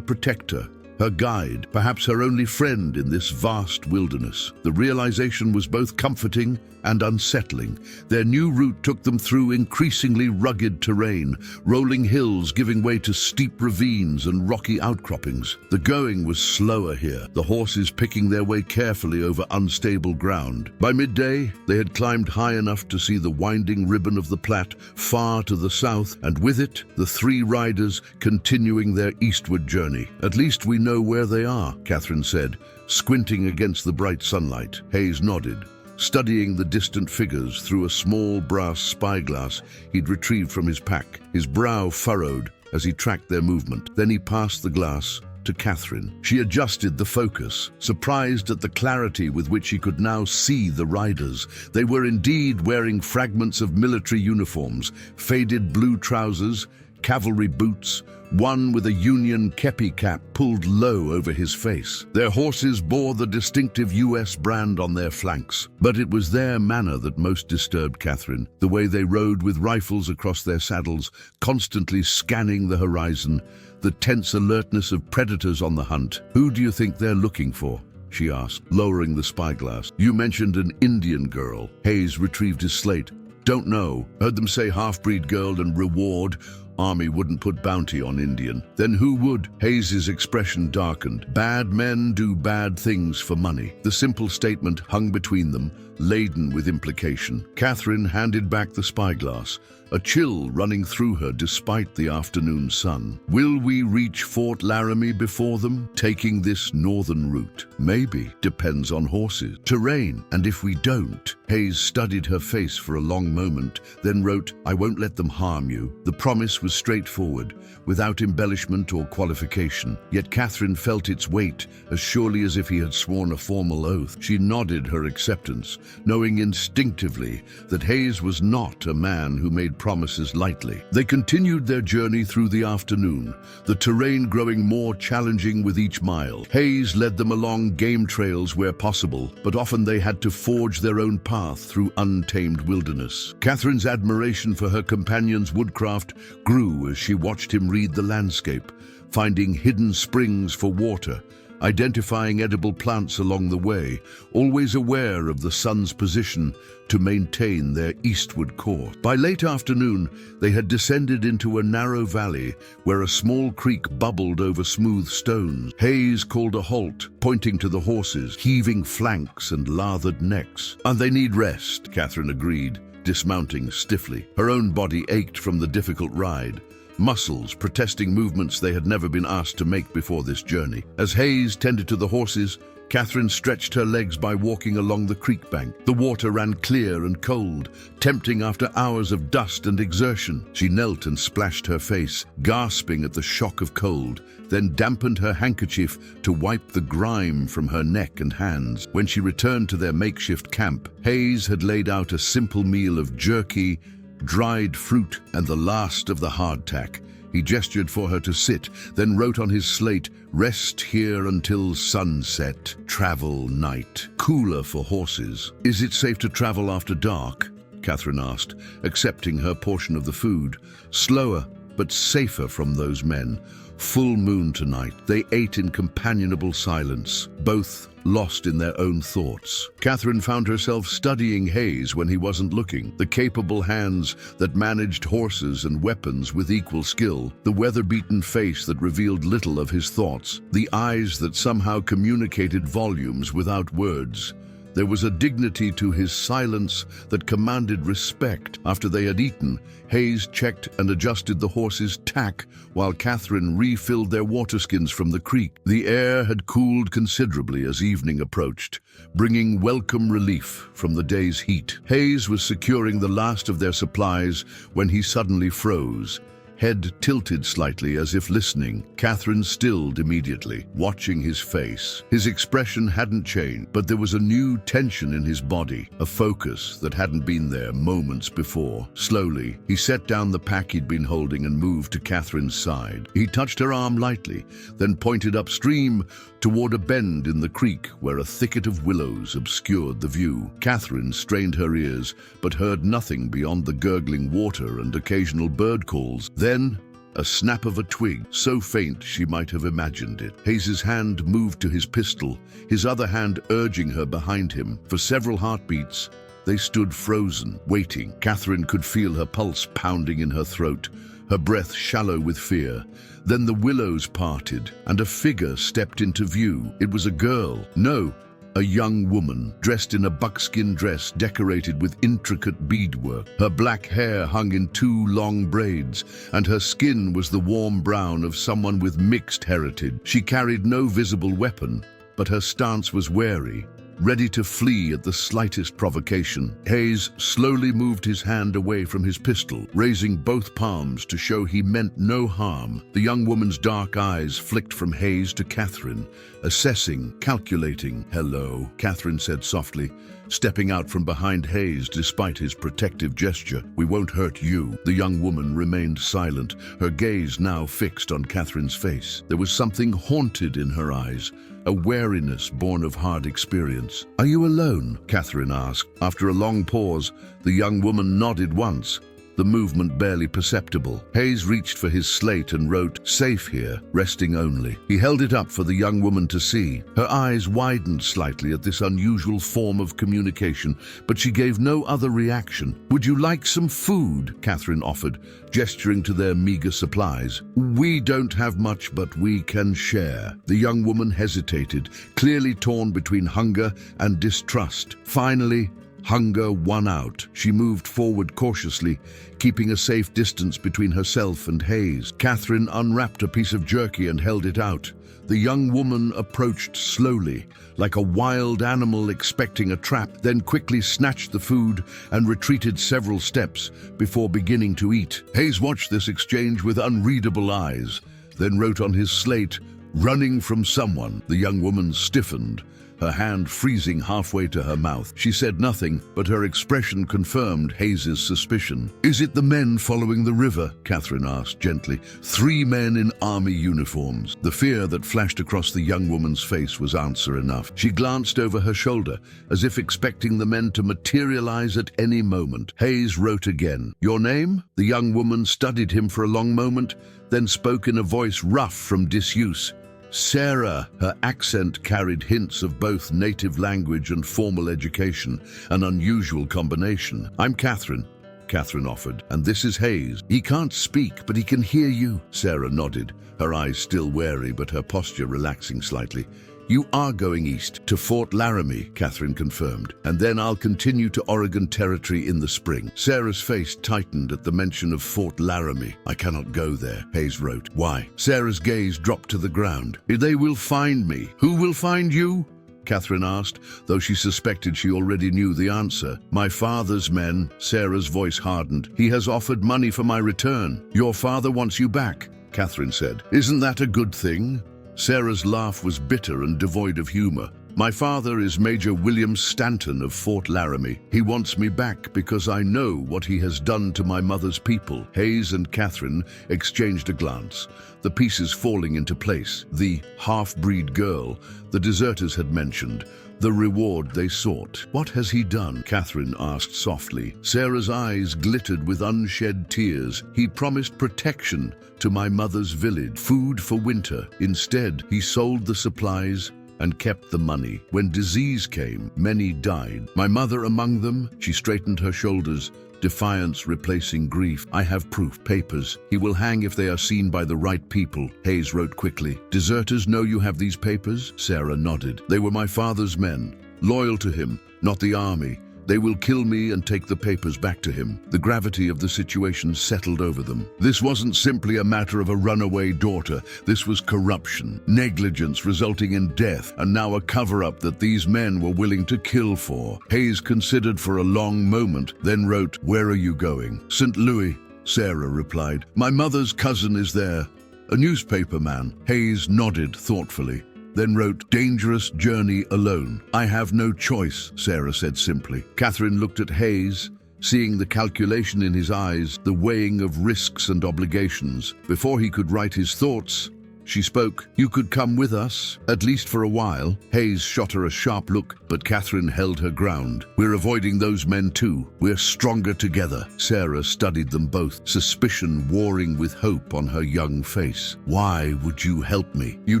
protector, her guide, perhaps her only friend in this vast wilderness. The realization was both comforting and unsettling. Their new route took them through increasingly rugged terrain, rolling hills giving way to steep ravines and rocky outcroppings. The going was slower here, the horses picking their way carefully over unstable ground. By midday, they had climbed high enough to see the winding ribbon of the Platte far to the south, and with it, the 3 riders continuing their eastward journey. At least we know where they are, Katherine said, squinting against the bright sunlight. Hayes nodded, studying the distant figures through a small brass spyglass he'd retrieved from his pack. His brow furrowed as he tracked their movement. Then he passed the glass to Katherine. She adjusted the focus, surprised at the clarity with which he could now see the riders. They were indeed wearing fragments of military uniforms, faded blue trousers, cavalry boots, one with a Union kepi cap pulled low over his face. Their horses bore the distinctive U.S. brand on their flanks, but it was their manner that most disturbed Katherine, the way they rode with rifles across their saddles, constantly scanning the horizon, the tense alertness of predators on the hunt. Who do you think they're looking for? She asked, lowering the spyglass. You mentioned an Indian girl. Hayes retrieved his slate. Don't know. Heard them say half-breed girl and reward. Army wouldn't put bounty on Indian. Then who would? Hayes's expression darkened. Bad men do bad things for money. The simple statement hung between them, laden with implication. Katherine handed back the spyglass, a chill running through her despite the afternoon sun. Will we reach Fort Laramie before them, taking this northern route? Maybe. Depends on horses, terrain, and if we don't. Hayes studied her face for a long moment, then wrote, I won't let them harm you. The promise was straightforward, without embellishment or qualification. Yet Katherine felt its weight, as surely as if he had sworn a formal oath. She nodded her acceptance, knowing instinctively that Hayes was not a man who made promises lightly. They continued their journey through the afternoon, the terrain growing more challenging with each mile. Hayes led them along game trails where possible, but often they had to forge their own path through untamed wilderness. Katherine's admiration for her companion's woodcraft grew as she watched him read the landscape, finding hidden springs for water, identifying edible plants along the way, always aware of the sun's position to maintain their eastward course. By late afternoon, they had descended into a narrow valley where a small creek bubbled over smooth stones. Hayes called a halt, pointing to the horses, heaving flanks and lathered necks. And they need rest, Katherine agreed, dismounting stiffly. Her own body ached from the difficult ride, muscles protesting movements they had never been asked to make before this journey. As Hayes tended to the horses, Katherine stretched her legs by walking along the creek bank. The water ran clear and cold, tempting after hours of dust and exertion. She knelt and splashed her face, gasping at the shock of cold, then dampened her handkerchief to wipe the grime from her neck and hands. When she returned to their makeshift camp, Hayes had laid out a simple meal of jerky, dried fruit, and the last of the hardtack, He gestured for her to sit, then wrote on his slate, "Rest here until sunset. Travel night. Cooler for horses." "Is it safe to travel after dark?" Katherine asked, accepting her portion of the food. "Slower, but safer from those men. Full moon tonight." They ate in companionable silence, both lost in their own thoughts. Katherine found herself studying Hayes when he wasn't looking, the capable hands that managed horses and weapons with equal skill, the weather-beaten face that revealed little of his thoughts, the eyes that somehow communicated volumes without words. There was a dignity to his silence that commanded respect. After they had eaten, Hayes checked and adjusted the horses' tack while Katherine refilled their waterskins from the creek. The air had cooled considerably as evening approached, bringing welcome relief from the day's heat. Hayes was securing the last of their supplies when he suddenly froze, head tilted slightly as if listening. Katherine stilled immediately, watching his face. His expression hadn't changed, but there was a new tension in his body, a focus that hadn't been there moments before. Slowly, he set down the pack he'd been holding and moved to Katherine's side. He touched her arm lightly, then pointed upstream toward a bend in the creek where a thicket of willows obscured the view. Katherine strained her ears, but heard nothing beyond the gurgling water and occasional bird calls. Then, a snap of a twig, so faint she might have imagined it. Hayes's hand moved to his pistol, his other hand urging her behind him. For several heartbeats, they stood frozen, waiting. Katherine could feel her pulse pounding in her throat, her breath shallow with fear. Then the willows parted, and a figure stepped into view. It was a girl. No, a young woman, dressed in a buckskin dress decorated with intricate beadwork. Her black hair hung in two long braids, and her skin was the warm brown of someone with mixed heritage. She carried no visible weapon, but her stance was wary, ready to flee at the slightest provocation. Hayes slowly moved his hand away from his pistol, raising both palms to show he meant no harm. The young woman's dark eyes flicked from Hayes to Katherine, assessing, calculating. "Hello," Katherine said softly, stepping out from behind Hayes despite his protective gesture. "We won't hurt you." The young woman remained silent, her gaze now fixed on Katherine's face. There was something haunted in her eyes, a wariness born of hard experience. "Are you alone?" Katherine asked. After a long pause, the young woman nodded once, the movement barely perceptible. Hayes reached for his slate and wrote, "Safe here, resting only." He held it up for the young woman to see. Her eyes widened slightly at this unusual form of communication, but she gave no other reaction. "Would you like some food?" Katherine offered, gesturing to their meager supplies. "We don't have much, but we can share." The young woman hesitated, clearly torn between hunger and distrust. Finally, hunger won out. She moved forward cautiously, keeping a safe distance between herself and Hayes. Katherine unwrapped a piece of jerky and held it out. The young woman approached slowly, like a wild animal expecting a trap, then quickly snatched the food and retreated several steps before beginning to eat. Hayes watched this exchange with unreadable eyes, then wrote on his slate, "Running from someone." The young woman stiffened, her hand freezing halfway to her mouth. She said nothing, but her expression confirmed Hayes's suspicion. "Is it the men following the river?" Katherine asked gently. "3 men in army uniforms." The fear that flashed across the young woman's face was answer enough. She glanced over her shoulder, as if expecting the men to materialize at any moment. Hayes wrote again. "Your name?" The young woman studied him for a long moment, then spoke in a voice rough from disuse. "Sarah." Her accent carried hints of both native language and formal education, an unusual combination. "I'm Katherine," Katherine offered, "and this is Hayes. He can't speak, but he can hear you." Sarah nodded, her eyes still wary but her posture relaxing slightly. "You are going east, to Fort Laramie," Katherine confirmed, "and then I'll continue to Oregon Territory in the spring." Sarah's face tightened at the mention of Fort Laramie. "I cannot go there," Hayes wrote. "Why?" Sarah's gaze dropped to the ground. "They will find me." "Who will find you?" Katherine asked, though she suspected she already knew the answer. "My father's men." Sarah's voice hardened. "He has offered money for my return." "Your father wants you back," Katherine said. "Isn't that a good thing?" Sarah's laugh was bitter and devoid of humor. My father is Major William Stanton of Fort Laramie. He wants me back because I know what he has done to my mother's people. Hayes and Katherine exchanged a glance, the pieces falling into place. The half-breed girl the deserters had mentioned, the reward they sought. What has he done? Katherine asked softly. Sarah's eyes glittered with unshed tears. He promised protection to my mother's village, food for winter. Instead, he sold the supplies and kept the money. When disease came, many died. My mother among them. She straightened her shoulders, defiance replacing grief. I have proof, papers. He will hang if they are seen by the right people, Hayes wrote quickly. Deserters know you have these papers? Sarah nodded. They were my father's men, loyal to him, not the army. They will kill me and take the papers back to him. The gravity of the situation settled over them. This wasn't simply a matter of a runaway daughter. This was corruption, negligence resulting in death, and now a cover-up that these men were willing to kill for. Hayes considered for a long moment, then wrote, "Where are you going?" "St. Louis," Sarah replied. "My mother's cousin is there, a newspaper man." Hayes nodded thoughtfully, then wrote, "Dangerous journey alone." "I have no choice," Sarah said simply. Katherine looked at Hayes, seeing the calculation in his eyes, the weighing of risks and obligations. Before he could write his thoughts, she spoke. "You could come with us, at least for a while." Hayes shot her a sharp look, but Katherine held her ground. "We're avoiding those men too. We're stronger together." Sarah studied them both, suspicion warring with hope on her young face. "Why would you help me?" "You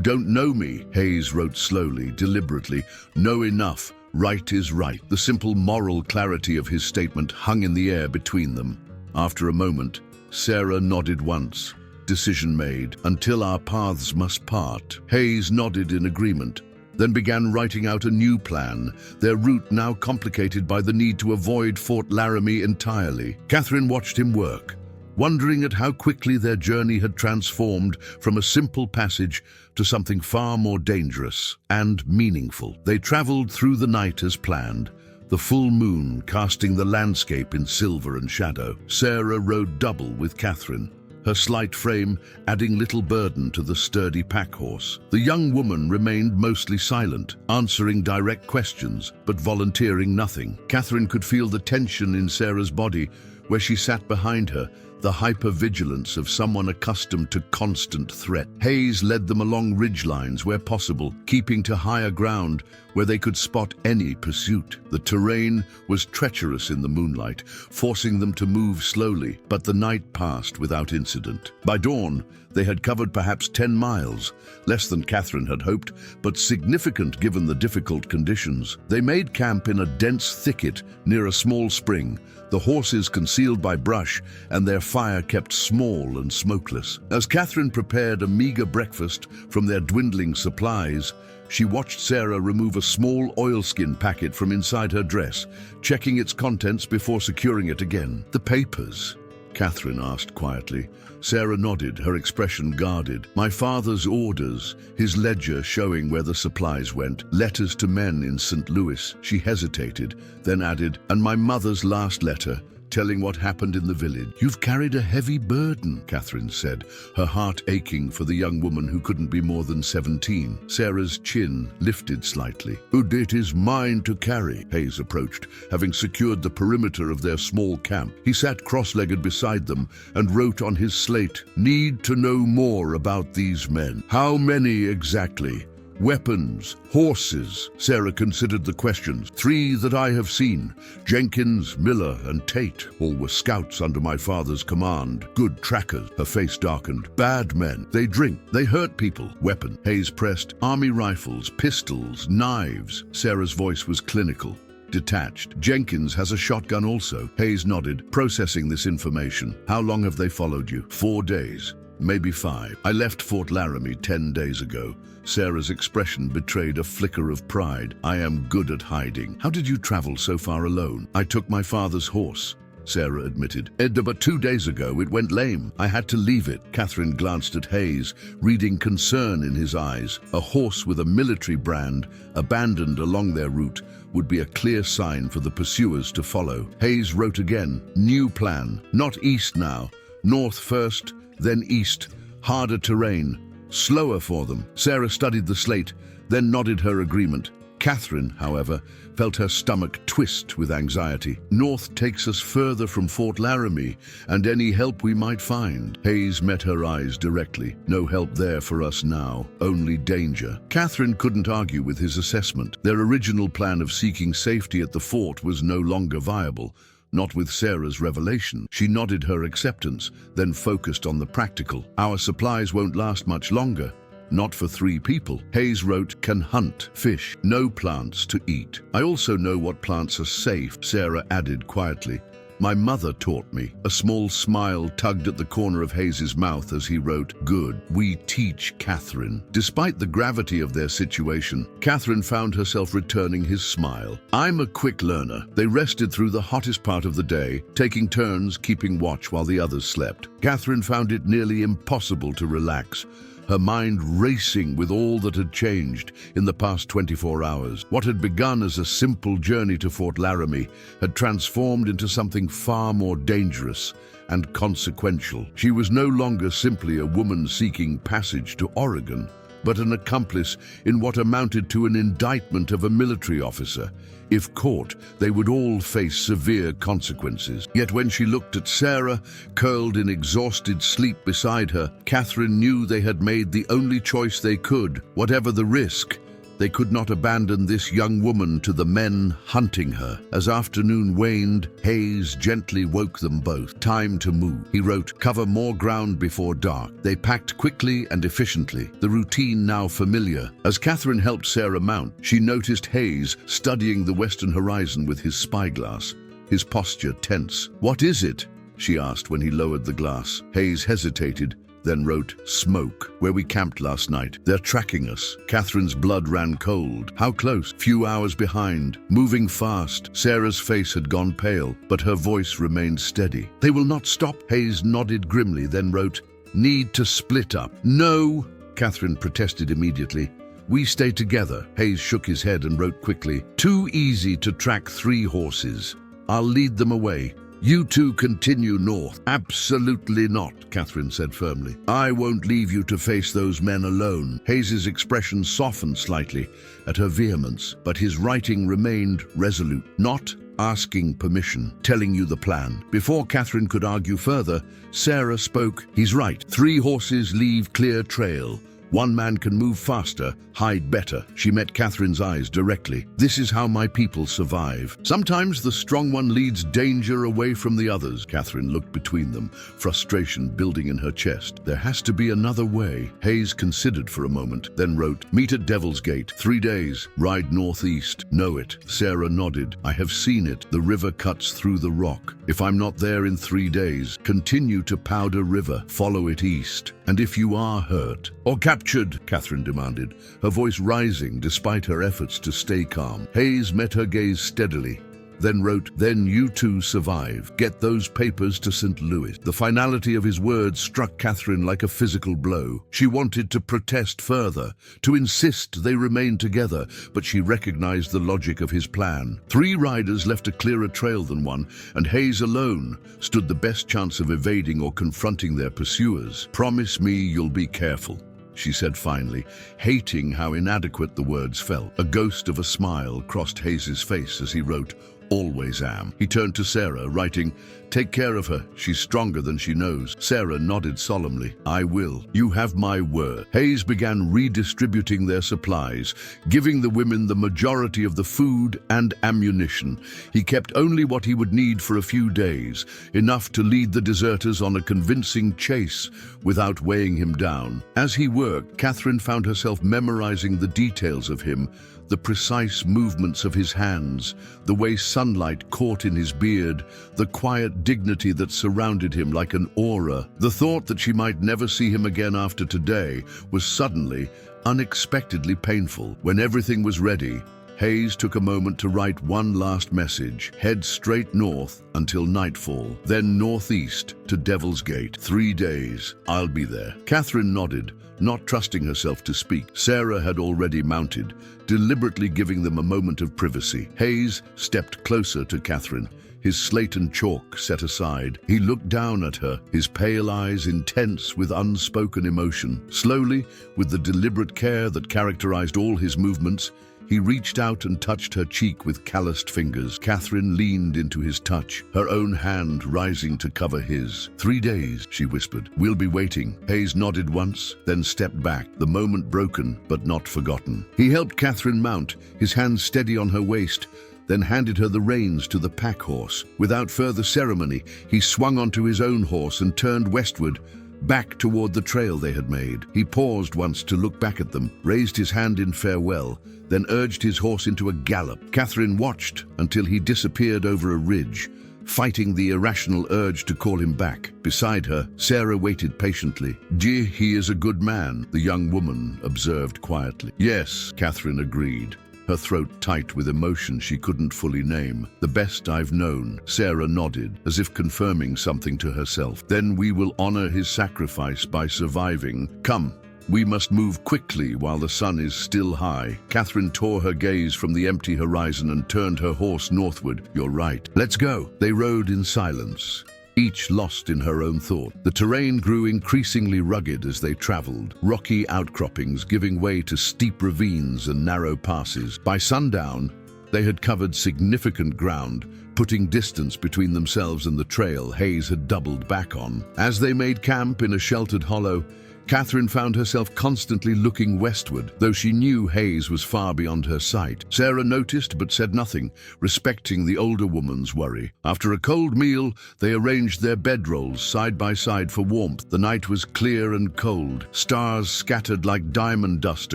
don't know me," Hayes wrote slowly, deliberately. "Know enough. Right is right." The simple moral clarity of his statement hung in the air between them. After a moment, Sarah nodded once. "Decision made. Until our paths must part." Hayes nodded in agreement, then began writing out a new plan, their route now complicated by the need to avoid Fort Laramie entirely. Katherine watched him work, wondering at how quickly their journey had transformed from a simple passage to something far more dangerous and meaningful. They traveled through the night as planned, the full moon casting the landscape in silver and shadow. Sarah rode double with Katherine, her slight frame adding little burden to the sturdy pack horse. The young woman remained mostly silent, answering direct questions, but volunteering nothing. Katherine could feel the tension in Sarah's body where she sat behind her, the hypervigilance of someone accustomed to constant threat. Hayes led them along ridgelines where possible, keeping to higher ground where they could spot any pursuit. The terrain was treacherous in the moonlight, forcing them to move slowly, but the night passed without incident. By dawn, they had covered perhaps 10 miles, less than Katherine had hoped, but significant given the difficult conditions. They made camp in a dense thicket near a small spring, the horses concealed by brush and their fire kept small and smokeless. As Katherine prepared a meager breakfast from their dwindling supplies, she watched Sarah remove a small oilskin packet from inside her dress, checking its contents before securing it again. "The papers?" Katherine asked quietly. Sarah nodded, her expression guarded. "My father's orders, his ledger showing where the supplies went, letters to men in St. Louis." She hesitated, then added, "And my mother's last letter, telling what happened in the village." "You've carried a heavy burden," Katherine said, her heart aching for the young woman who couldn't be more than 17. Sarah's chin lifted slightly. "It is mine to carry." Hayes approached, having secured the perimeter of their small camp. He sat cross-legged beside them and wrote on his slate, "Need to know more about these men. How many exactly? Weapons, horses." Sarah considered the questions. "3 that I have seen. Jenkins, Miller, and Tate. All were scouts under my father's command. Good trackers." Her face darkened. "Bad men. They drink. They hurt people." "Weapon." Hayes pressed. "Army rifles, pistols, knives." Sarah's voice was clinical, detached. "Jenkins has a shotgun also." Hayes nodded, processing this information. "How long have they followed you?" 4 days. Maybe 5. I left Fort Laramie 10 days ago. Sarah's expression betrayed a flicker of pride. "I am good at hiding." "How did you travel so far alone?" "I took my father's horse," Sarah admitted. "But 2 days ago it went lame. I had to leave it." Katherine glanced at Hayes, reading concern in his eyes. A horse with a military brand, abandoned along their route, would be a clear sign for the pursuers to follow. Hayes wrote again. "New plan. Not east now. North first, then east. Harder terrain. Slower for them." Sarah studied the slate, then nodded her agreement. Katherine, however, felt her stomach twist with anxiety. North takes us further from Fort Laramie and any help we might find. Hayes met her eyes directly. No help there for us now, only danger. Katherine couldn't argue with his assessment. Their original plan of seeking safety at the fort was no longer viable. Not with Sarah's revelation. She nodded her acceptance, then focused on the practical. Our supplies won't last much longer. Not for 3 people. Hayes wrote, can hunt, fish, no plants to eat. I also know what plants are safe, Sarah added quietly. My mother taught me. A small smile tugged at the corner of Hayes's mouth as he wrote, good, we teach Katherine. Despite the gravity of their situation, Katherine found herself returning his smile. I'm a quick learner. They rested through the hottest part of the day, taking turns keeping watch while the others slept. Katherine found it nearly impossible to relax, her mind racing with all that had changed in the past 24 hours. What had begun as a simple journey to Fort Laramie had transformed into something far more dangerous and consequential. She was no longer simply a woman seeking passage to Oregon, but an accomplice in what amounted to an indictment of a military officer. If caught, they would all face severe consequences. Yet when she looked at Sarah, curled in exhausted sleep beside her, Katherine knew they had made the only choice they could. Whatever the risk, they could not abandon this young woman to the men hunting her. As afternoon waned, Hayes gently woke them both. Time to move. He wrote, cover more ground before dark. They packed quickly and efficiently, the routine now familiar. As Katherine helped Sarah mount, she noticed Hayes studying the western horizon with his spyglass, his posture tense. What is it? She asked when he lowered the glass. Hayes hesitated, then wrote, smoke, where we camped last night. They're tracking us. Katherine's blood ran cold. How close? Few hours behind. Moving fast. Sarah's face had gone pale, but her voice remained steady. They will not stop. Hayes nodded grimly, then wrote, need to split up. No, Katherine protested immediately. We stay together. Hayes shook his head and wrote quickly, too easy to track 3 horses. I'll lead them away. You two continue north. Absolutely not, Katherine said firmly. I won't leave you to face those men alone. Hayes's expression softened slightly at her vehemence, but his writing remained resolute. Not asking permission, telling you the plan. Before Katherine could argue further, Sarah spoke. He's right. 3 horses leave clear trail. 1 man can move faster, hide better. She met Katherine's eyes directly. This is how my people survive. Sometimes the strong one leads danger away from the others. Katherine looked between them, frustration building in her chest. There has to be another way. Hayes considered for a moment, then wrote, meet at Devil's Gate. 3 days. Ride northeast. Know it. Sarah nodded. I have seen it. The river cuts through the rock. If I'm not there in 3 days, continue to Powder River. Follow it east. And if you are hurt or captured, Katherine demanded, her voice rising despite her efforts to stay calm. Hayes met her gaze steadily, then wrote, then you two survive. Get those papers to St. Louis. The finality of his words struck Katherine like a physical blow. She wanted to protest further, to insist they remain together, but she recognized the logic of his plan. 3 riders left a clearer trail than 1, and Hayes alone stood the best chance of evading or confronting their pursuers. Promise me you'll be careful, she said finally, hating how inadequate the words felt. A ghost of a smile crossed Hayes's face as he wrote, always am. He turned to Sarah, writing, take care of her. She's stronger than she knows. Sarah nodded solemnly. I will. You have my word. Hayes began redistributing their supplies, giving the women the majority of the food and ammunition. He kept only what he would need for a few days, enough to lead the deserters on a convincing chase without weighing him down. As he worked, Katherine found herself memorizing the details of him, the precise movements of his hands, the way sunlight caught in his beard, the quiet dignity that surrounded him like an aura. The thought that she might never see him again after today was suddenly, unexpectedly painful. When everything was ready, Hayes took a moment to write one last message. Head straight north until nightfall, then northeast to Devil's Gate. 3 days. I'll be there. Katherine nodded, not trusting herself to speak. Sarah had already mounted, deliberately giving them a moment of privacy. Hayes stepped closer to Katherine, his slate and chalk set aside. He looked down at her, his pale eyes intense with unspoken emotion. Slowly, with the deliberate care that characterized all his movements, He reached out and touched her cheek with calloused fingers. Katherine leaned into his touch, her own hand rising to cover his. 3 days, she whispered. We'll be waiting. Hayes nodded once, then stepped back, the moment broken but not forgotten. He helped Katherine mount, his hand steady on her waist, then handed her the reins to the pack horse. Without further ceremony, he swung onto his own horse and turned westward, back toward the trail they had made. He paused once to look back at them, raised his hand in farewell, then urged his horse into a gallop. Katherine watched until he disappeared over a ridge, fighting the irrational urge to call him back. Beside her, Sarah waited patiently. "Gee, he is a good man," the young woman observed quietly. "Yes," Katherine agreed, her throat tight with emotion she couldn't fully name. "The best I've known." Sarah nodded, as if confirming something to herself. "Then we will honor his sacrifice by surviving. Come, we must move quickly while the sun is still high." Katherine tore her gaze from the empty horizon and turned her horse northward. "You're right. Let's go." They rode in silence, each lost in her own thought. The terrain grew increasingly rugged as they traveled, rocky outcroppings giving way to steep ravines and narrow passes. By sundown, they had covered significant ground, putting distance between themselves and the trail Hayes had doubled back on. As they made camp in a sheltered hollow, Katherine found herself constantly looking westward, though she knew Hayes was far beyond her sight. Sarah noticed but said nothing, respecting the older woman's worry. After a cold meal, they arranged their bedrolls side by side for warmth. The night was clear and cold, stars scattered like diamond dust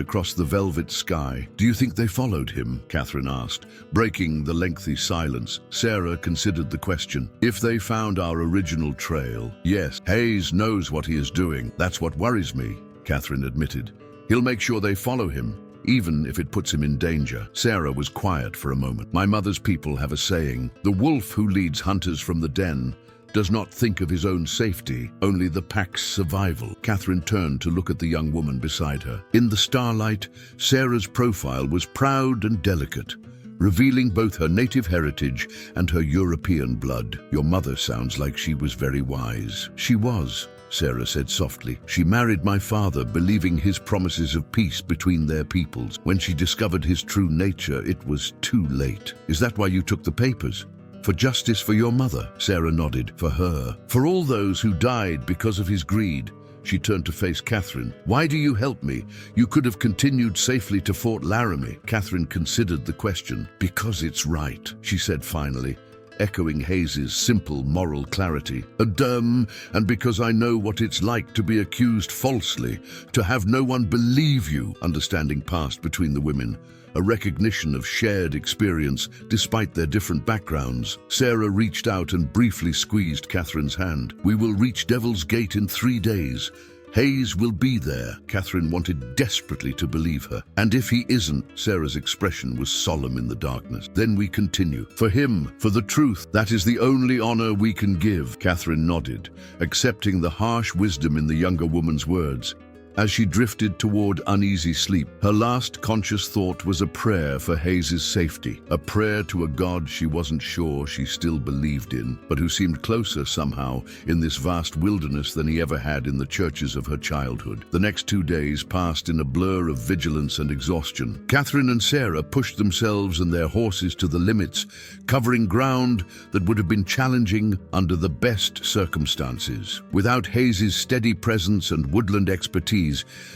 across the velvet sky. "Do you think they followed him?" Katherine asked, breaking the lengthy silence. Sarah considered the question. "If they found our original trail, yes. Hayes knows what he is doing. That's what worries me," Katherine admitted. "He'll make sure they follow him, even if it puts him in danger." Sarah was quiet for a moment. "My mother's people have a saying, the wolf who leads hunters from the den does not think of his own safety, only the pack's survival." Katherine turned to look at the young woman beside her. In the starlight, Sarah's profile was proud and delicate, revealing both her native heritage and her European blood. "Your mother sounds like she was very wise." "She was," Sarah said softly. "She married my father, believing his promises of peace between their peoples. When she discovered his true nature, it was too late." "Is that why you took the papers? For justice for your mother?" Sarah nodded. "For her. For all those who died because of his greed." She turned to face Katherine. "Why do you help me? You could have continued safely to Fort Laramie." Katherine considered the question. "Because it's right," she said finally, echoing Hayes's simple moral clarity. And because I know what it's like to be accused falsely, to have no one believe you." Understanding passed between the women, a recognition of shared experience despite their different backgrounds. Sarah reached out and briefly squeezed Katherine's hand. "We will reach Devil's Gate in 3 days. Hayes will be there." Katherine wanted desperately to believe her. "And if he isn't," Sarah's expression was solemn in the darkness, "then we continue. For him, for the truth, that is the only honor we can give." Katherine nodded, accepting the harsh wisdom in the younger woman's words. As she drifted toward uneasy sleep, her last conscious thought was a prayer for Hayes's safety, a prayer to a God she wasn't sure she still believed in, but who seemed closer somehow in this vast wilderness than he ever had in the churches of her childhood. The next 2 days passed in a blur of vigilance and exhaustion. Katherine and Sarah pushed themselves and their horses to the limits, covering ground that would have been challenging under the best circumstances. Without Hayes's steady presence and woodland expertise,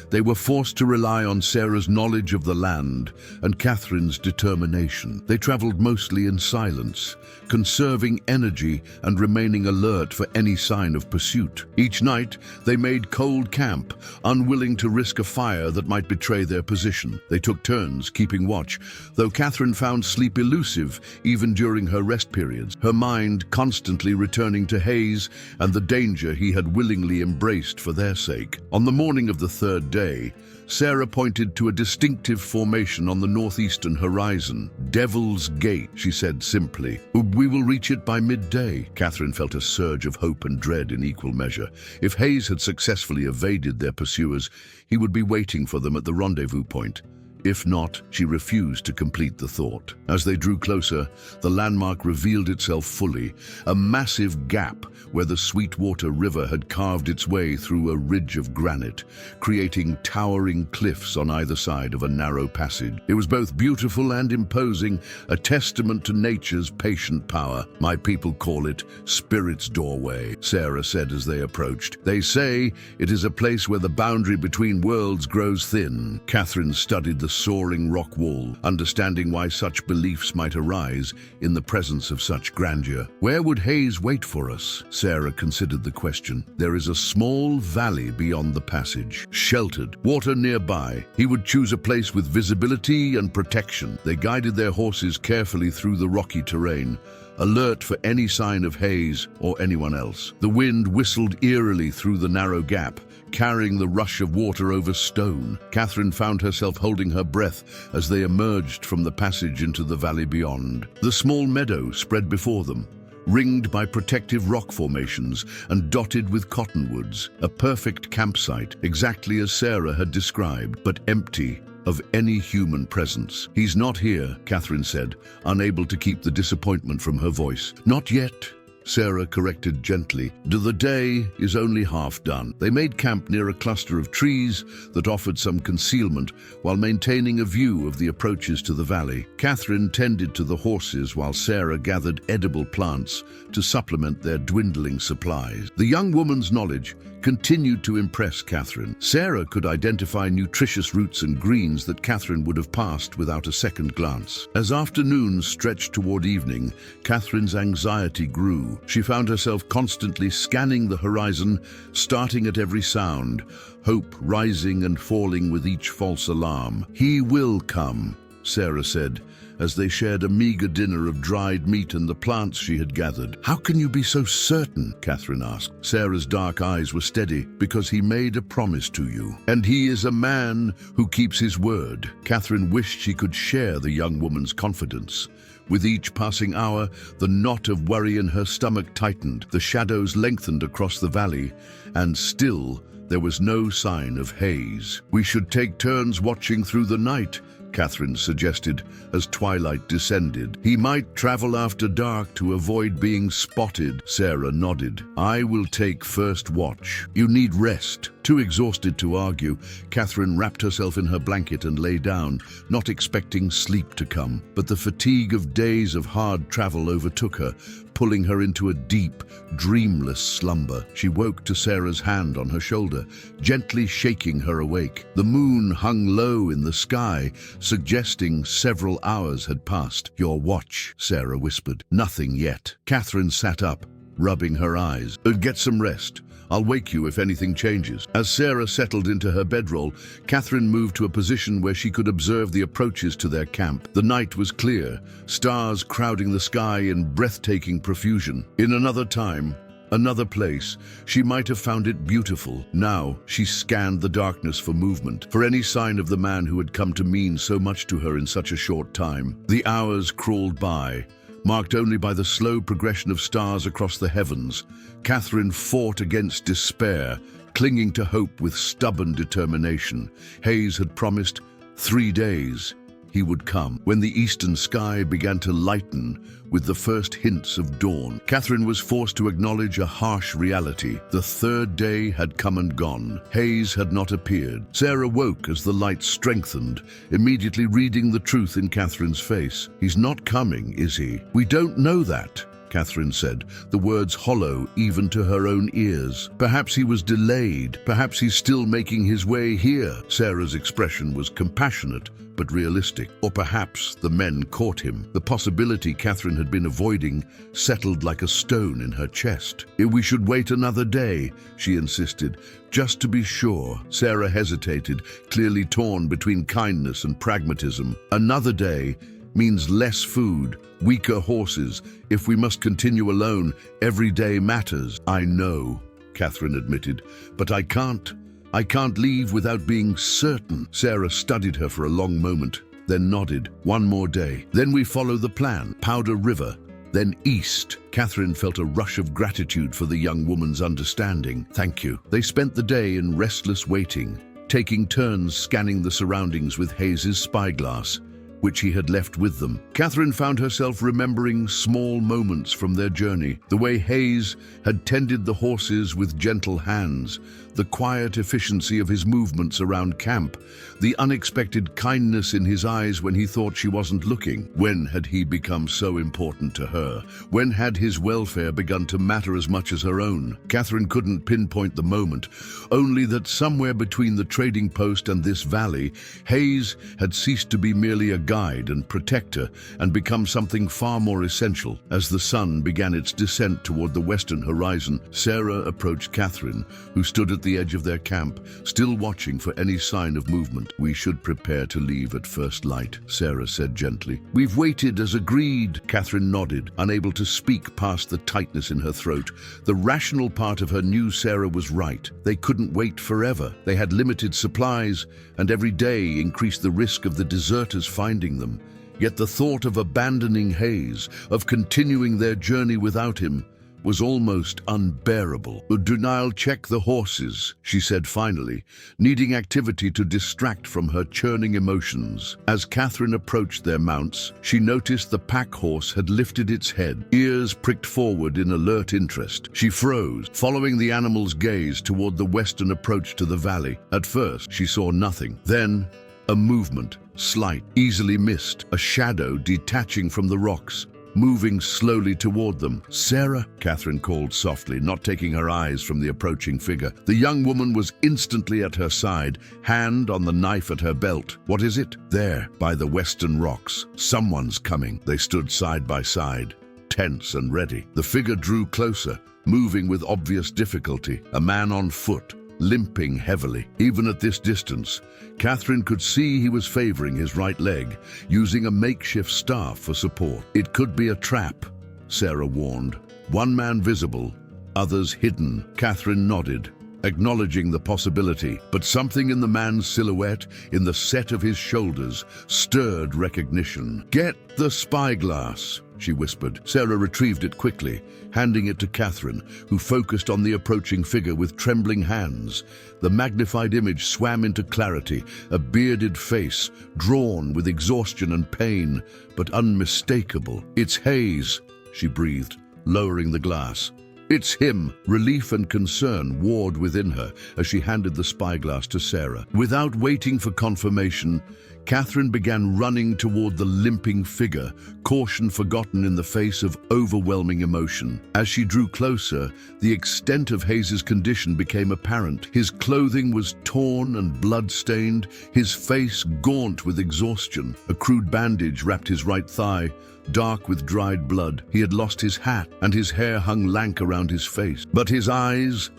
they were forced to rely on Sarah's knowledge of the land and Katherine's determination. They traveled mostly in silence, conserving energy and remaining alert for any sign of pursuit. Each night, they made cold camp, unwilling to risk a fire that might betray their position. They took turns keeping watch, though Katherine found sleep elusive even during her rest periods, her mind constantly returning to Hayes and the danger he had willingly embraced for their sake. On the morning of the 3rd day, Sarah pointed to a distinctive formation on the northeastern horizon. "Devil's Gate," she said simply. "We will reach it by midday." Katherine felt a surge of hope and dread in equal measure. If Hayes had successfully evaded their pursuers, he would be waiting for them at the rendezvous point. If not, she refused to complete the thought. As they drew closer, the landmark revealed itself fully, a massive gap where the Sweetwater River had carved its way through a ridge of granite, creating towering cliffs on either side of a narrow passage. It was both beautiful and imposing, a testament to nature's patient power. "My people call it Spirit's Doorway," Sarah said as they approached. "They say it is a place where the boundary between worlds grows thin." Katherine studied the soaring rock wall, understanding why such beliefs might arise in the presence of such grandeur. Where would Hayes wait for us? Sarah considered the question. There is a small valley beyond the passage, sheltered, water nearby. He would choose a place with visibility and protection. They guided their horses carefully through the rocky terrain, alert for any sign of Hayes or anyone else. The wind whistled eerily through the narrow gap, carrying the rush of water over stone. Katherine found herself holding her breath as they emerged from the passage into the valley beyond. The small meadow spread before them, ringed by protective rock formations and dotted with cottonwoods, a perfect campsite, exactly as Sarah had described, but empty of any human presence. "He's not here," Katherine said, unable to keep the disappointment from her voice. "Not yet," Sarah corrected gently. "The day is only half done." They made camp near a cluster of trees that offered some concealment while maintaining a view of the approaches to the valley. Katherine tended to the horses while Sarah gathered edible plants to supplement their dwindling supplies. The young woman's knowledge continued to impress Katherine. Sarah could identify nutritious roots and greens that Katherine would have passed without a second glance. As afternoon stretched toward evening, Katherine's anxiety grew. She found herself constantly scanning the horizon, starting at every sound, hope rising and falling with each false alarm. "He will come," Sarah said, as they shared a meager dinner of dried meat and the plants she had gathered. "How can you be so certain?" Katherine asked. Sarah's dark eyes were steady. "Because he made a promise to you. And he is a man who keeps his word." Katherine wished she could share the young woman's confidence. With each passing hour, the knot of worry in her stomach tightened. The shadows lengthened across the valley, and still there was no sign of Hayes. "We should take turns watching through the night," Katherine suggested as twilight descended. "He might travel after dark to avoid being spotted." Sarah nodded. "I will take first watch. You need rest." Too exhausted to argue, Katherine wrapped herself in her blanket and lay down, not expecting sleep to come. But the fatigue of days of hard travel overtook her, pulling her into a deep, dreamless slumber. She woke to Sarah's hand on her shoulder, gently shaking her awake. The moon hung low in the sky, suggesting several hours had passed. "Your watch," Sarah whispered. "Nothing yet." Katherine sat up, rubbing her eyes. "Get some rest. I'll wake you if anything changes." As Sarah settled into her bedroll, Katherine moved to a position where she could observe the approaches to their camp. The night was clear, stars crowding the sky in breathtaking profusion. In another time, another place, she might have found it beautiful. Now, she scanned the darkness for movement, for any sign of the man who had come to mean so much to her in such a short time. The hours crawled by, marked only by the slow progression of stars across the heavens. Katherine fought against despair, clinging to hope with stubborn determination. Hayes had promised 3 days. He would come. When the eastern sky began to lighten with the first hints of dawn, Katherine was forced to acknowledge a harsh reality. The 3rd day had come and gone. Hayes had not appeared. Sarah woke as the light strengthened, immediately reading the truth in Katherine's face. "He's not coming, is he?" "We don't know that," Katherine said, the words hollow even to her own ears. "Perhaps he was delayed. Perhaps he's still making his way here." Sarah's expression was compassionate but realistic. Or perhaps the men caught him. The possibility Katherine had been avoiding settled like a stone in her chest. "We should wait another day," she insisted, "just to be sure." Sarah hesitated, clearly torn between kindness and pragmatism. "Another day means less food, weaker horses. If we must continue alone, every day matters." "I know," Katherine admitted, "but I can't leave without being certain." Sarah studied her for a long moment, then nodded. "One more day. Then we follow the plan. Powder River, then east." Katherine felt a rush of gratitude for the young woman's understanding. "Thank you." They spent the day in restless waiting, taking turns scanning the surroundings with Hayes's spyglass. which he had left with them. Katherine found herself remembering small moments from their journey, the way Hayes had tended the horses with gentle hands, the quiet efficiency of his movements around camp, the unexpected kindness in his eyes when he thought she wasn't looking. When had he become so important to her? When had his welfare begun to matter as much as her own? Katherine couldn't pinpoint the moment, only that somewhere between the trading post and this valley, Hayes had ceased to be merely a guide and protector and become something far more essential. As the sun began its descent toward the western horizon, Sarah approached Katherine, who stood at the edge of their camp, still watching for any sign of movement. "We should prepare to leave at first light," Sarah said gently. "We've waited as agreed." Katherine nodded, unable to speak past the tightness in her throat. The rational part of her knew Sarah was right. They couldn't wait forever. They had limited supplies, and every day increased the risk of the deserters finding them. Yet the thought of abandoning Hayes, of continuing their journey without him, was almost unbearable. "I'll check the horses," she said finally, needing activity to distract from her churning emotions. As Katherine approached their mounts, she noticed the pack horse had lifted its head, ears pricked forward in alert interest. She froze, following the animal's gaze toward the western approach to the valley. At first, she saw nothing. Then, a movement, slight, easily missed, a shadow detaching from the rocks, moving slowly toward them. "Sarah," Katherine called softly, not taking her eyes from the approaching figure. The young woman was instantly at her side, hand on the knife at her belt. "What is it?" "There, by the western rocks. Someone's coming." They stood side by side, tense and ready. The figure drew closer, moving with obvious difficulty, a man on foot, limping heavily. Even at this distance, Katherine could see he was favoring his right leg, using a makeshift staff for support. "It could be a trap," Sarah warned. "One man visible, others hidden." Katherine nodded, acknowledging the possibility, but something in the man's silhouette, in the set of his shoulders, stirred recognition. "Get the spyglass," she whispered. Sarah retrieved it quickly, handing it to Katherine, who focused on the approaching figure with trembling hands. The magnified image swam into clarity, a bearded face, drawn with exhaustion and pain, but unmistakable. "It's Hayes," she breathed, lowering the glass. "It's him." Relief and concern warred within her as she handed the spyglass to Sarah. Without waiting for confirmation, Katherine began running toward the limping figure, caution forgotten in the face of overwhelming emotion. As she drew closer, the extent of Hayes's condition became apparent. His clothing was torn and blood-stained, his face gaunt with exhaustion. A crude bandage wrapped his right thigh, dark with dried blood. He had lost his hat, and his hair hung lank around his face. But his eyes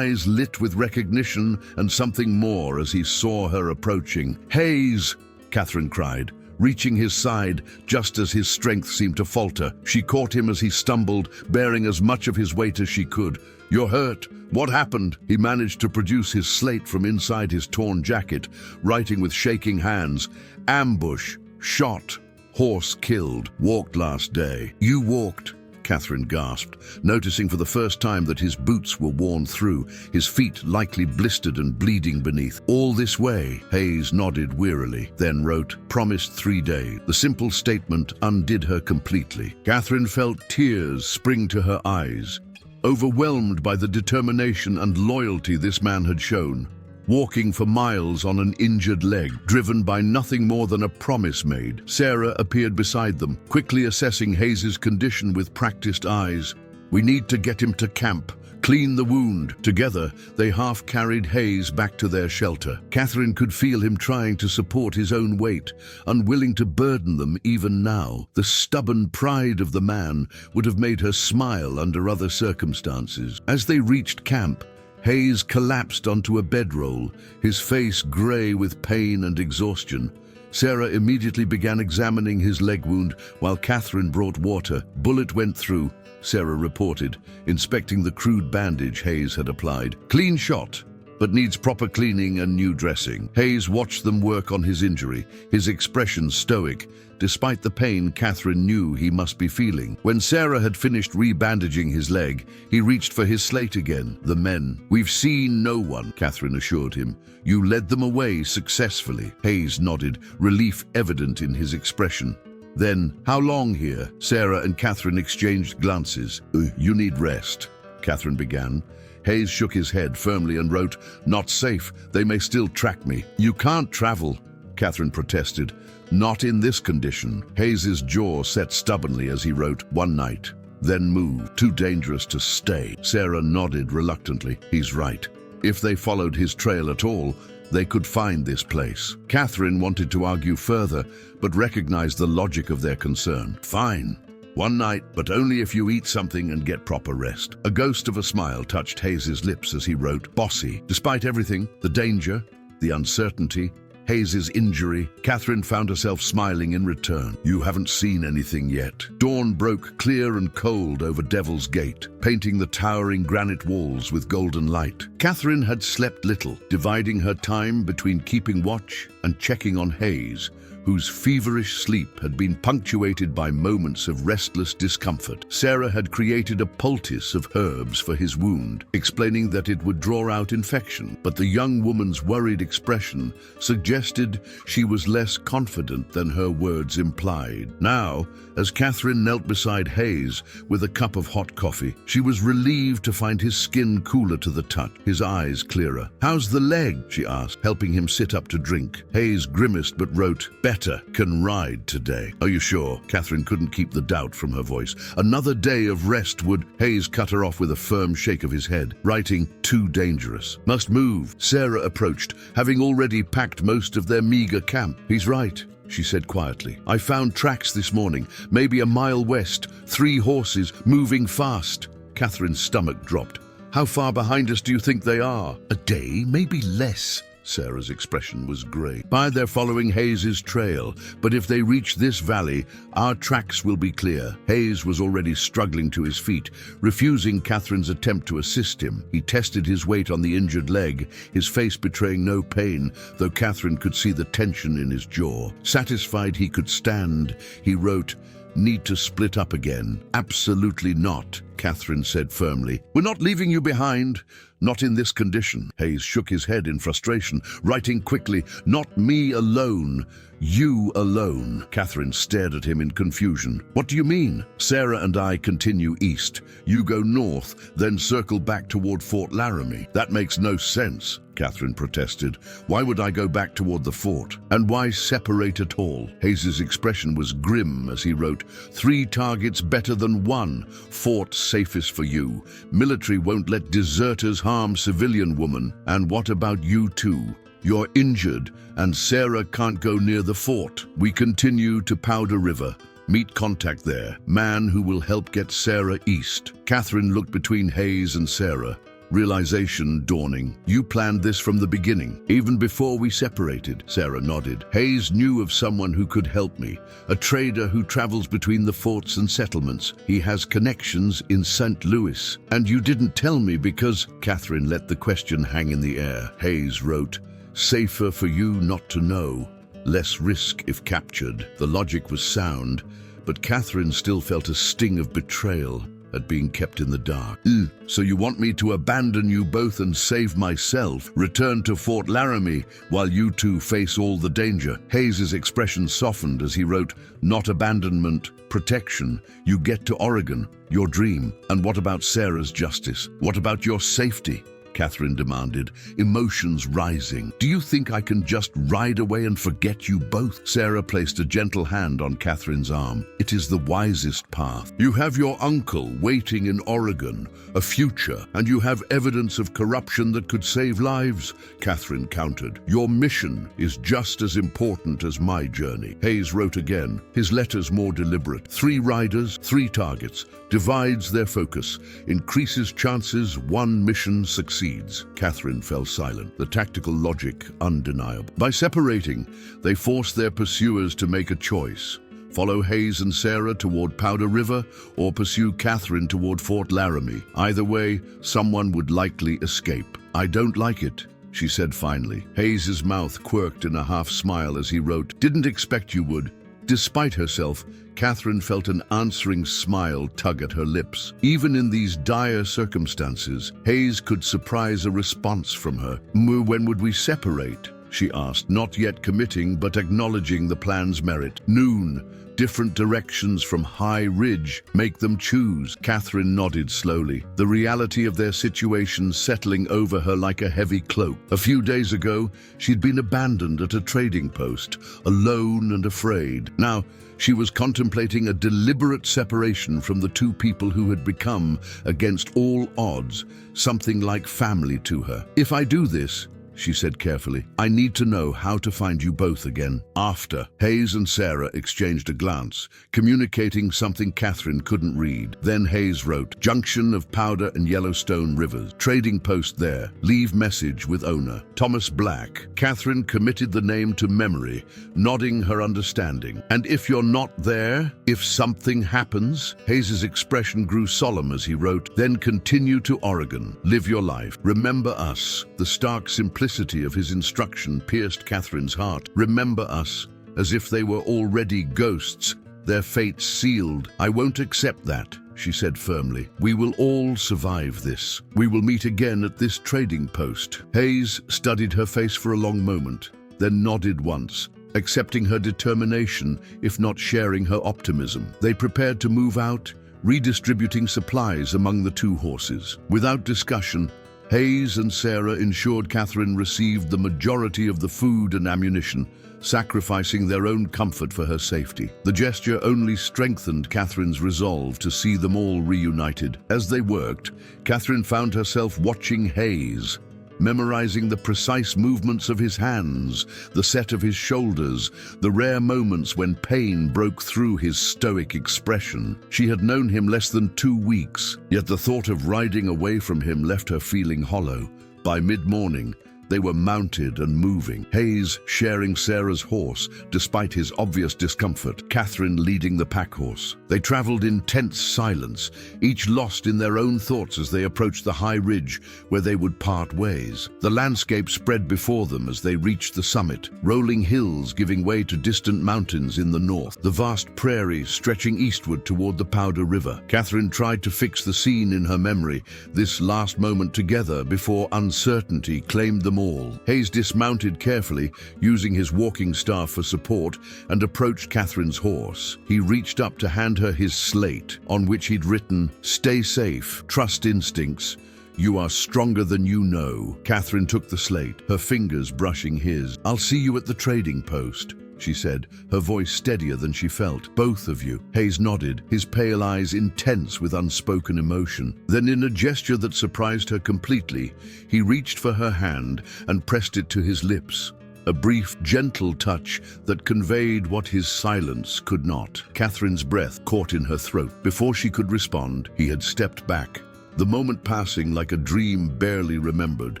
lit with recognition and something more as he saw her approaching. "Hayes!" Katherine cried, reaching his side just as his strength seemed to falter. She caught him as he stumbled, bearing as much of his weight as she could. "You're hurt. What happened?" He managed to produce his slate from inside his torn jacket, writing with shaking hands. "Ambush. Shot. Horse killed. Walked last day." "You walked?" Katherine gasped, noticing for the first time that his boots were worn through, his feet likely blistered and bleeding beneath. "All this way?" Hayes nodded wearily, then wrote, "Promised 3 days." The simple statement undid her completely. Katherine felt tears spring to her eyes, overwhelmed by the determination and loyalty this man had shown. Walking for miles on an injured leg, driven by nothing more than a promise made. Sarah appeared beside them, quickly assessing Hayes's condition with practiced eyes. "We need to get him to camp, clean the wound." Together, they half-carried Hayes back to their shelter. Katherine could feel him trying to support his own weight, unwilling to burden them even now. The stubborn pride of the man would have made her smile under other circumstances. As they reached camp, Hayes collapsed onto a bedroll, his face gray with pain and exhaustion. Sarah immediately began examining his leg wound while Katherine brought water. "Bullet went through," Sarah reported, inspecting the crude bandage Hayes had applied. "Clean shot." but needs proper cleaning and new dressing. Hayes watched them work on his injury, his expression stoic, despite the pain Katherine knew he must be feeling. When Sarah had finished rebandaging his leg, he reached for his slate again. The men. "We've seen no one," Katherine assured him. "You led them away successfully." Hayes nodded, relief evident in his expression. Then, "How long here?" Sarah and Katherine exchanged glances. "You need rest," Katherine began. Hayes shook his head firmly and wrote, "Not safe. They may still track me." "You can't travel," Katherine protested. "Not in this condition." Hayes's jaw set stubbornly as he wrote, "One night, then move. Too dangerous to stay." Sarah nodded reluctantly. "He's right. If they followed his trail at all, they could find this place." Katherine wanted to argue further, but recognized the logic of their concern. "Fine. One night, but only if you eat something and get proper rest." A ghost of a smile touched Hayes's lips as he wrote, "Bossy." Despite everything, the danger, the uncertainty, Hayes's injury, Katherine found herself smiling in return. "You haven't seen anything yet." Dawn broke clear and cold over Devil's Gate, painting the towering granite walls with golden light. Katherine had slept little, dividing her time between keeping watch and checking on Hayes, whose feverish sleep had been punctuated by moments of restless discomfort. Sarah had created a poultice of herbs for his wound, explaining that it would draw out infection, but the young woman's worried expression suggested she was less confident than her words implied. Now, as Katherine knelt beside Hayes with a cup of hot coffee, she was relieved to find his skin cooler to the touch, his eyes clearer. "How's the leg?" she asked, helping him sit up to drink. Hayes grimaced but wrote, "Better. Can ride today." "Are you sure?" Katherine couldn't keep the doubt from her voice. "Another day of rest would—" Hayes cut her off with a firm shake of his head, writing, "Too dangerous. Must move." Sarah approached, having already packed most of their meager camp. "He's right," she said quietly. "I found tracks this morning, maybe a mile west, 3 horses, moving fast." Katherine's stomach dropped. "How far behind us do you think they are?" "A day, maybe less." Sarah's expression was grey. "By they're following Hayes's trail, but if they reach this valley, our tracks will be clear." Hayes was already struggling to his feet, refusing Katherine's attempt to assist him. He tested his weight on the injured leg, his face betraying no pain, though Katherine could see the tension in his jaw. Satisfied he could stand, he wrote, "Need to split up again?" "Absolutely not," Katherine said firmly. "We're not leaving you behind. Not in this condition." Hayes shook his head in frustration, writing quickly, "Not me alone. You alone." Katherine stared at him in confusion. "What do you mean?" "Sarah and I continue east. You go north, then circle back toward Fort Laramie." "That makes no sense," Katherine protested. "Why would I go back toward the fort? And why separate at all?" Hayes's expression was grim as he wrote, "3 targets better than 1. Fort safest for you. Military won't let deserters harm civilian woman. And what about you two? You're injured, and Sarah can't go near the fort. We continue to Powder River. Meet contact there. Man who will help get Sarah east." Katherine looked between Hayes and Sarah, realization dawning. "You planned this from the beginning, even before we separated." Sarah nodded. "Hayes knew of someone who could help me, a trader who travels between the forts and settlements. He has connections in St. Louis. And you didn't tell me because—" Katherine let the question hang in the air. Hayes wrote, "Safer for you not to know. Less risk if captured." The logic was sound, but Katherine still felt a sting of betrayal at being kept in the dark. So you want me to abandon you both and save myself, return to Fort Laramie while you two face all the danger?" Hayes's expression softened as he wrote, "Not abandonment, protection. You get to Oregon, your dream. And what about Sarah's justice? What about your safety?" Katherine demanded, emotions rising. "Do you think I can just ride away and forget you both?" Sarah placed a gentle hand on Katherine's arm. "It is the wisest path. You have your uncle waiting in Oregon, a future, and you have evidence of corruption that could save lives," Katherine countered. "Your mission is just as important as my journey." Hayes wrote again, his letters more deliberate. 3 riders, 3 targets, divides their focus, increases chances one mission succeeds. Katherine fell silent, the tactical logic undeniable. By separating, they forced their pursuers to make a choice. Follow Hayes and Sarah toward Powder River or pursue Katherine toward Fort Laramie. Either way, someone would likely escape. I don't like it, she said finally. Hayes's mouth quirked in a half-smile as he wrote, "Didn't expect you would." Despite herself, Katherine felt an answering smile tug at her lips. Even in these dire circumstances, Hayes could surprise a response from her. "When would we separate?" she asked, not yet committing but acknowledging the plan's merit. "Noon. Different directions from High Ridge. Make them choose." Katherine nodded slowly, the reality of their situation settling over her like a heavy cloak. A few days ago, she'd been abandoned at a trading post, alone and afraid. Now, she was contemplating a deliberate separation from the two people who had become, against all odds, something like family to her. "If I do this," she said carefully, "I need to know how to find you both again." After, Hayes and Sarah exchanged a glance, communicating something Katherine couldn't read. Then Hayes wrote, "Junction of Powder and Yellowstone Rivers. Trading post there. Leave message with owner. Thomas Black." Katherine committed the name to memory, nodding her understanding. "And if you're not there, if something happens?" Hayes's expression grew solemn as he wrote, "Then continue to Oregon. Live your life. Remember us." The stark simplicity of his instruction pierced Katherine's heart. Remember us, as if they were already ghosts, their fates sealed. "I won't accept that," she said firmly. "We will all survive this. We will meet again at this trading post." Hayes studied her face for a long moment, then nodded once, accepting her determination, if not sharing her optimism. They prepared to move out, redistributing supplies among the two horses. Without discussion, Hayes and Sarah ensured Katherine received the majority of the food and ammunition, sacrificing their own comfort for her safety. The gesture only strengthened Katherine's resolve to see them all reunited. As they worked, Katherine found herself watching Hayes, memorizing the precise movements of his hands, the set of his shoulders, the rare moments when pain broke through his stoic expression. She had known him less than 2 weeks, yet the thought of riding away from him left her feeling hollow. By mid-morning, they were mounted and moving, Hayes sharing Sarah's horse despite his obvious discomfort, Katherine leading the pack horse. They traveled in tense silence, each lost in their own thoughts as they approached the high ridge where they would part ways. The landscape spread before them as they reached the summit, rolling hills giving way to distant mountains in the north, the vast prairie stretching eastward toward the Powder River. Katherine tried to fix the scene in her memory, this last moment together before uncertainty claimed them all. Hayes dismounted carefully, using his walking staff for support, and approached Katherine's horse. He reached up to hand her his slate, on which he'd written, "Stay safe, trust instincts. You are stronger than you know." Katherine took the slate, her fingers brushing his. "I'll see you at the trading post," she said, her voice steadier than she felt. "Both of you." Hayes nodded, his pale eyes intense with unspoken emotion. Then, in a gesture that surprised her completely, he reached for her hand and pressed it to his lips. A brief, gentle touch that conveyed what his silence could not. Katherine's breath caught in her throat. Before she could respond, he had stepped back, the moment passing like a dream barely remembered.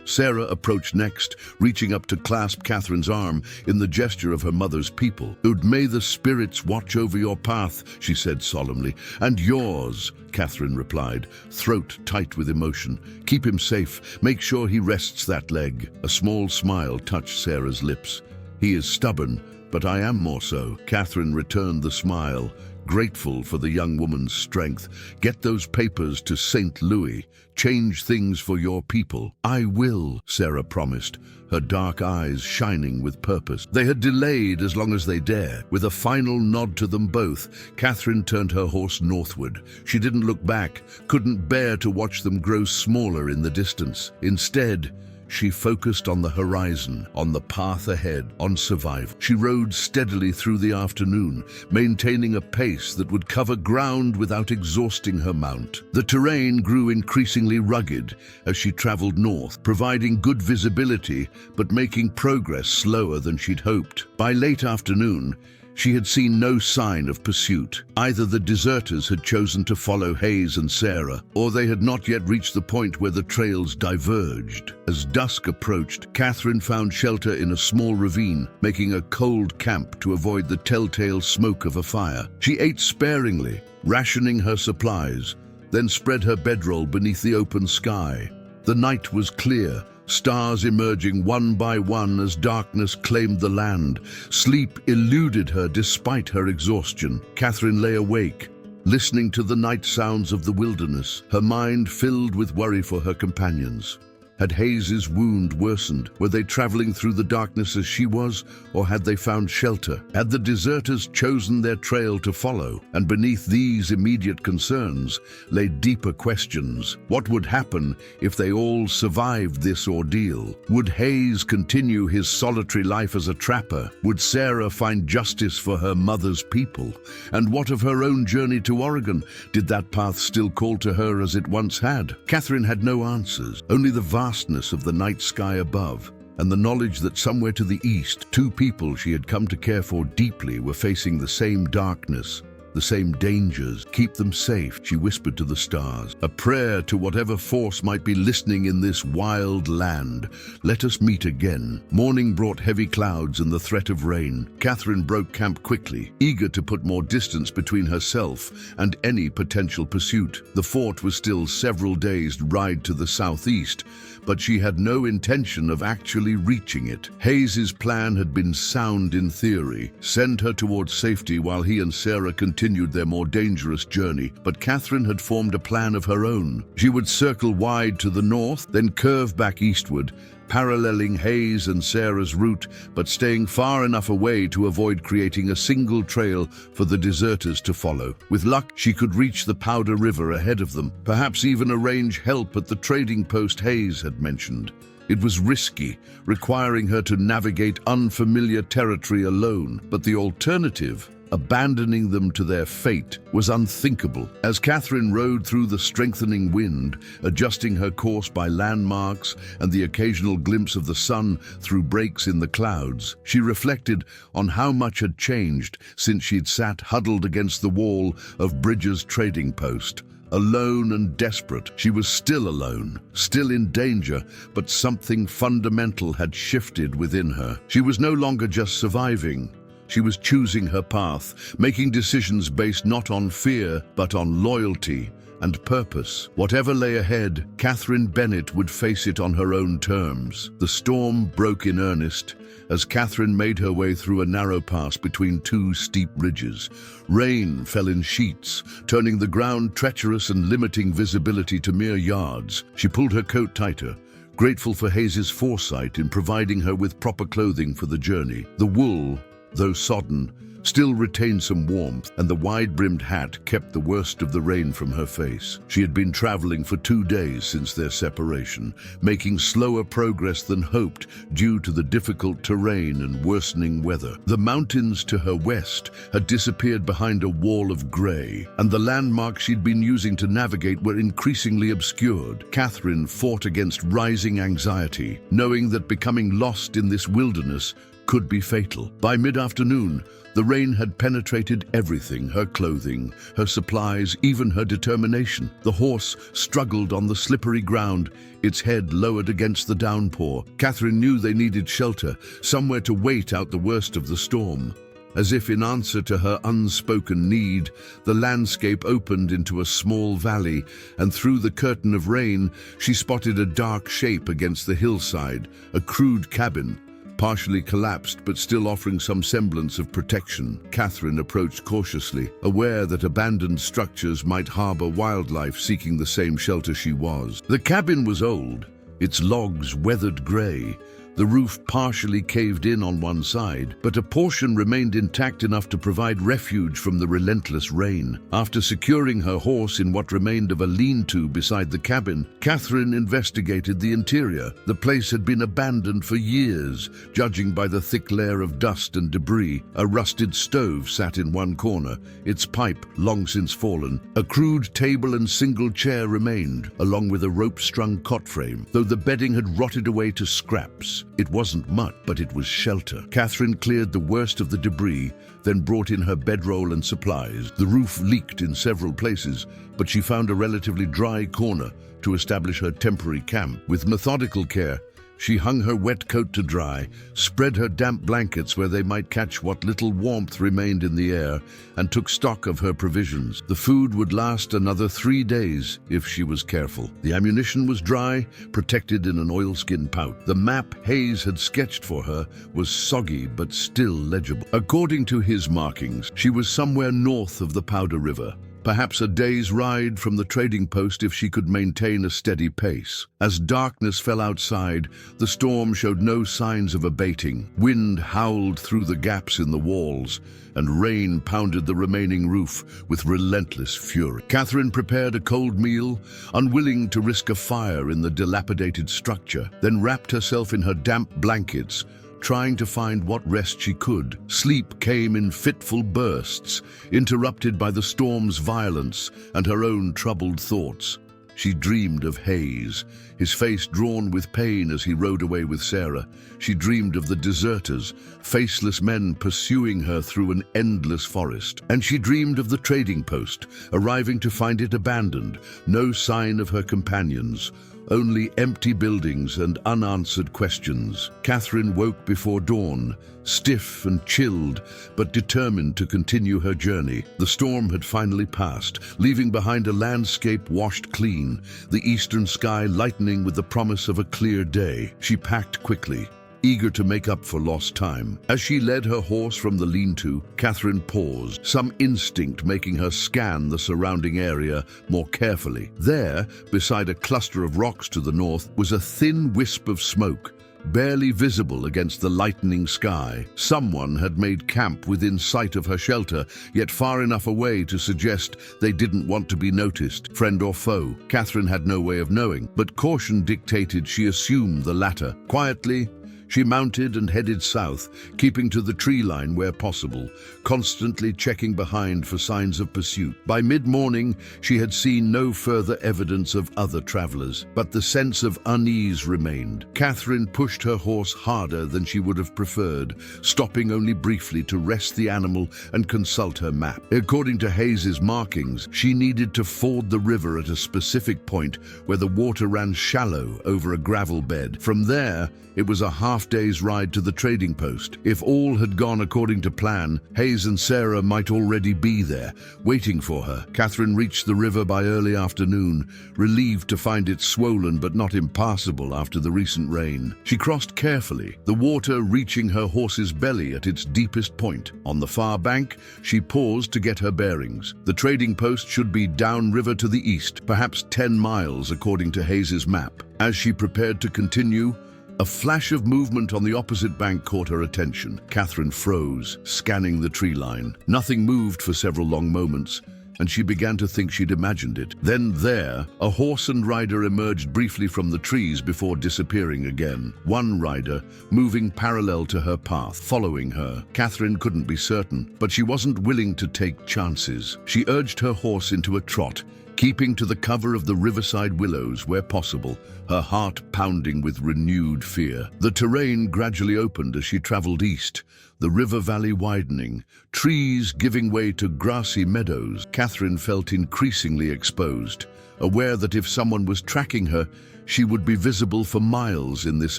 Sarah approached next, reaching up to clasp Katherine's arm in the gesture of her mother's people. "May the spirits watch over your path," she said solemnly. "And yours," Katherine replied, throat tight with emotion. "Keep him safe. Make sure he rests that leg." A small smile touched Sarah's lips. "He is stubborn, but I am more so." Katherine returned the smile, grateful for the young woman's strength. "Get those papers to St. Louis. Change things for your people." "I will," Sarah promised, her dark eyes shining with purpose. They had delayed as long as they dared. With a final nod to them both, Katherine turned her horse northward. She didn't look back, couldn't bear to watch them grow smaller in the distance. Instead, she focused on the horizon, on the path ahead, on survival. She rode steadily through the afternoon, maintaining a pace that would cover ground without exhausting her mount. The terrain grew increasingly rugged as she traveled north, providing good visibility but making progress slower than she'd hoped. By late afternoon, She had seen no sign of pursuit. Either the deserters had chosen to follow Hayes and Sarah, or they had not yet reached the point where the trails diverged. As dusk approached, Katherine found shelter in a small ravine, making a cold camp to avoid the telltale smoke of a fire. She ate sparingly, rationing her supplies, then spread her bedroll beneath the open sky. The night was clear, stars emerging one by one as darkness claimed the land. Sleep eluded her despite her exhaustion. Katherine lay awake, listening to the night sounds of the wilderness, her mind filled with worry for her companions. Had Hayes's wound worsened? Were they traveling through the darkness as she was, or had they found shelter? Had the deserters chosen their trail to follow? And beneath these immediate concerns lay deeper questions. What would happen if they all survived this ordeal? Would Hayes continue his solitary life as a trapper? Would Sarah find justice for her mother's people? And what of her own journey to Oregon? Did that path still call to her as it once had? Katherine had no answers, only the vastness of the night sky above, and the knowledge that somewhere to the east, two people she had come to care for deeply were facing the same darkness, the same dangers. Keep them safe, she whispered to the stars, a prayer to whatever force might be listening in this wild land. Let us meet again. Morning brought heavy clouds and the threat of rain. Katherine broke camp quickly, eager to put more distance between herself and any potential pursuit. The fort was still several days' ride to the southeast, but she had no intention of actually reaching it. Hayes's plan had been sound in theory, send her towards safety while he and Sarah continued their more dangerous journey, but Katherine had formed a plan of her own. She would circle wide to the north, then curve back eastward, paralleling Hayes and Sarah's route, but staying far enough away to avoid creating a single trail for the deserters to follow. With luck, she could reach the Powder River ahead of them, perhaps even arrange help at the trading post Hayes had mentioned. It was risky, requiring her to navigate unfamiliar territory alone, but the alternative, abandoning them to their fate, was unthinkable. As Katherine rode through the strengthening wind, adjusting her course by landmarks and the occasional glimpse of the sun through breaks in the clouds, she reflected on how much had changed since she'd sat huddled against the wall of Bridges' trading post. Alone and desperate, she was still alone, still in danger, but something fundamental had shifted within her. She was no longer just surviving. She was choosing her path, making decisions based not on fear, but on loyalty and purpose. Whatever lay ahead, Katherine Bennett would face it on her own terms. The storm broke in earnest as Katherine made her way through a narrow pass between two steep ridges. Rain fell in sheets, turning the ground treacherous and limiting visibility to mere yards. She pulled her coat tighter, grateful for Hayes's foresight in providing her with proper clothing for the journey. The wool, though sodden, still retained some warmth, and the wide-brimmed hat kept the worst of the rain from her face. She had been traveling for 2 days since their separation, making slower progress than hoped due to the difficult terrain and worsening weather. The mountains to her west had disappeared behind a wall of grey, and the landmarks she'd been using to navigate were increasingly obscured. Katherine fought against rising anxiety, knowing that becoming lost in this wilderness could be fatal. By mid-afternoon, the rain had penetrated everything, her clothing, her supplies, even her determination. The horse struggled on the slippery ground, its head lowered against the downpour. Katherine knew they needed shelter, somewhere to wait out the worst of the storm. As if in answer to her unspoken need, the landscape opened into a small valley, and through the curtain of rain, she spotted a dark shape against the hillside, a crude cabin, partially collapsed but still offering some semblance of protection. Katherine approached cautiously, aware that abandoned structures might harbor wildlife seeking the same shelter she was. The cabin was old, its logs weathered gray, the roof partially caved in on one side, but a portion remained intact enough to provide refuge from the relentless rain. After securing her horse in what remained of a lean-to beside the cabin, Katherine investigated the interior. The place had been abandoned for years, judging by the thick layer of dust and debris. A rusted stove sat in one corner, its pipe long since fallen. A crude table and single chair remained, along with a rope-strung cot frame, though the bedding had rotted away to scraps. It wasn't much, but it was shelter. Katherine cleared the worst of the debris, then brought in her bedroll and supplies. The roof leaked in several places, but she found a relatively dry corner to establish her temporary camp. With methodical care, she hung her wet coat to dry, spread her damp blankets where they might catch what little warmth remained in the air, and took stock of her provisions. The food would last another 3 days if she was careful. The ammunition was dry, protected in an oilskin pouch. The map Hayes had sketched for her was soggy but still legible. According to his markings, she was somewhere north of the Powder River, perhaps a day's ride from the trading post if she could maintain a steady pace. As darkness fell outside, the storm showed no signs of abating. Wind howled through the gaps in the walls, and rain pounded the remaining roof with relentless fury. Katherine prepared a cold meal, unwilling to risk a fire in the dilapidated structure, then wrapped herself in her damp blankets, trying to find what rest she could. Sleep came in fitful bursts, interrupted by the storm's violence and her own troubled thoughts. She dreamed of Hayes, his face drawn with pain as he rode away with Sarah. She dreamed of the deserters, faceless men pursuing her through an endless forest. And she dreamed of the trading post, arriving to find it abandoned, no sign of her companions, only empty buildings and unanswered questions. Katherine woke before dawn, stiff and chilled, but determined to continue her journey. The storm had finally passed, leaving behind a landscape washed clean, the eastern sky lightening with the promise of a clear day. She packed quickly, eager to make up for lost time. As she led her horse from the lean-to, Katherine paused, some instinct making her scan the surrounding area more carefully. There, beside a cluster of rocks to the north, was a thin wisp of smoke, barely visible against the lightening sky. Someone had made camp within sight of her shelter, yet far enough away to suggest they didn't want to be noticed, friend or foe. Katherine had no way of knowing, but caution dictated she assumed the latter. Quietly, she mounted and headed south, keeping to the tree line where possible, constantly checking behind for signs of pursuit. By mid-morning, she had seen no further evidence of other travelers, but the sense of unease remained. Katherine pushed her horse harder than she would have preferred, stopping only briefly to rest the animal and consult her map. According to Hayes's markings, she needed to ford the river at a specific point where the water ran shallow over a gravel bed. From there, it was a half-day's ride to the trading post. If all had gone according to plan, Hayes and Sarah might already be there, waiting for her. Katherine reached the river by early afternoon, relieved to find it swollen but not impassable after the recent rain. She crossed carefully, the water reaching her horse's belly at its deepest point. On the far bank, she paused to get her bearings. The trading post should be downriver to the east, perhaps 10 miles according to Hayes's map. As she prepared to continue, a flash of movement on the opposite bank caught her attention. Katherine froze, scanning the tree line. Nothing moved for several long moments, and she began to think she'd imagined it. Then there, a horse and rider emerged briefly from the trees before disappearing again. One rider, moving parallel to her path, following her. Katherine couldn't be certain, but she wasn't willing to take chances. She urged her horse into a trot, keeping to the cover of the riverside willows where possible, her heart pounding with renewed fear. The terrain gradually opened as she traveled east, the river valley widening, trees giving way to grassy meadows. Katherine felt increasingly exposed, aware that if someone was tracking her, she would be visible for miles in this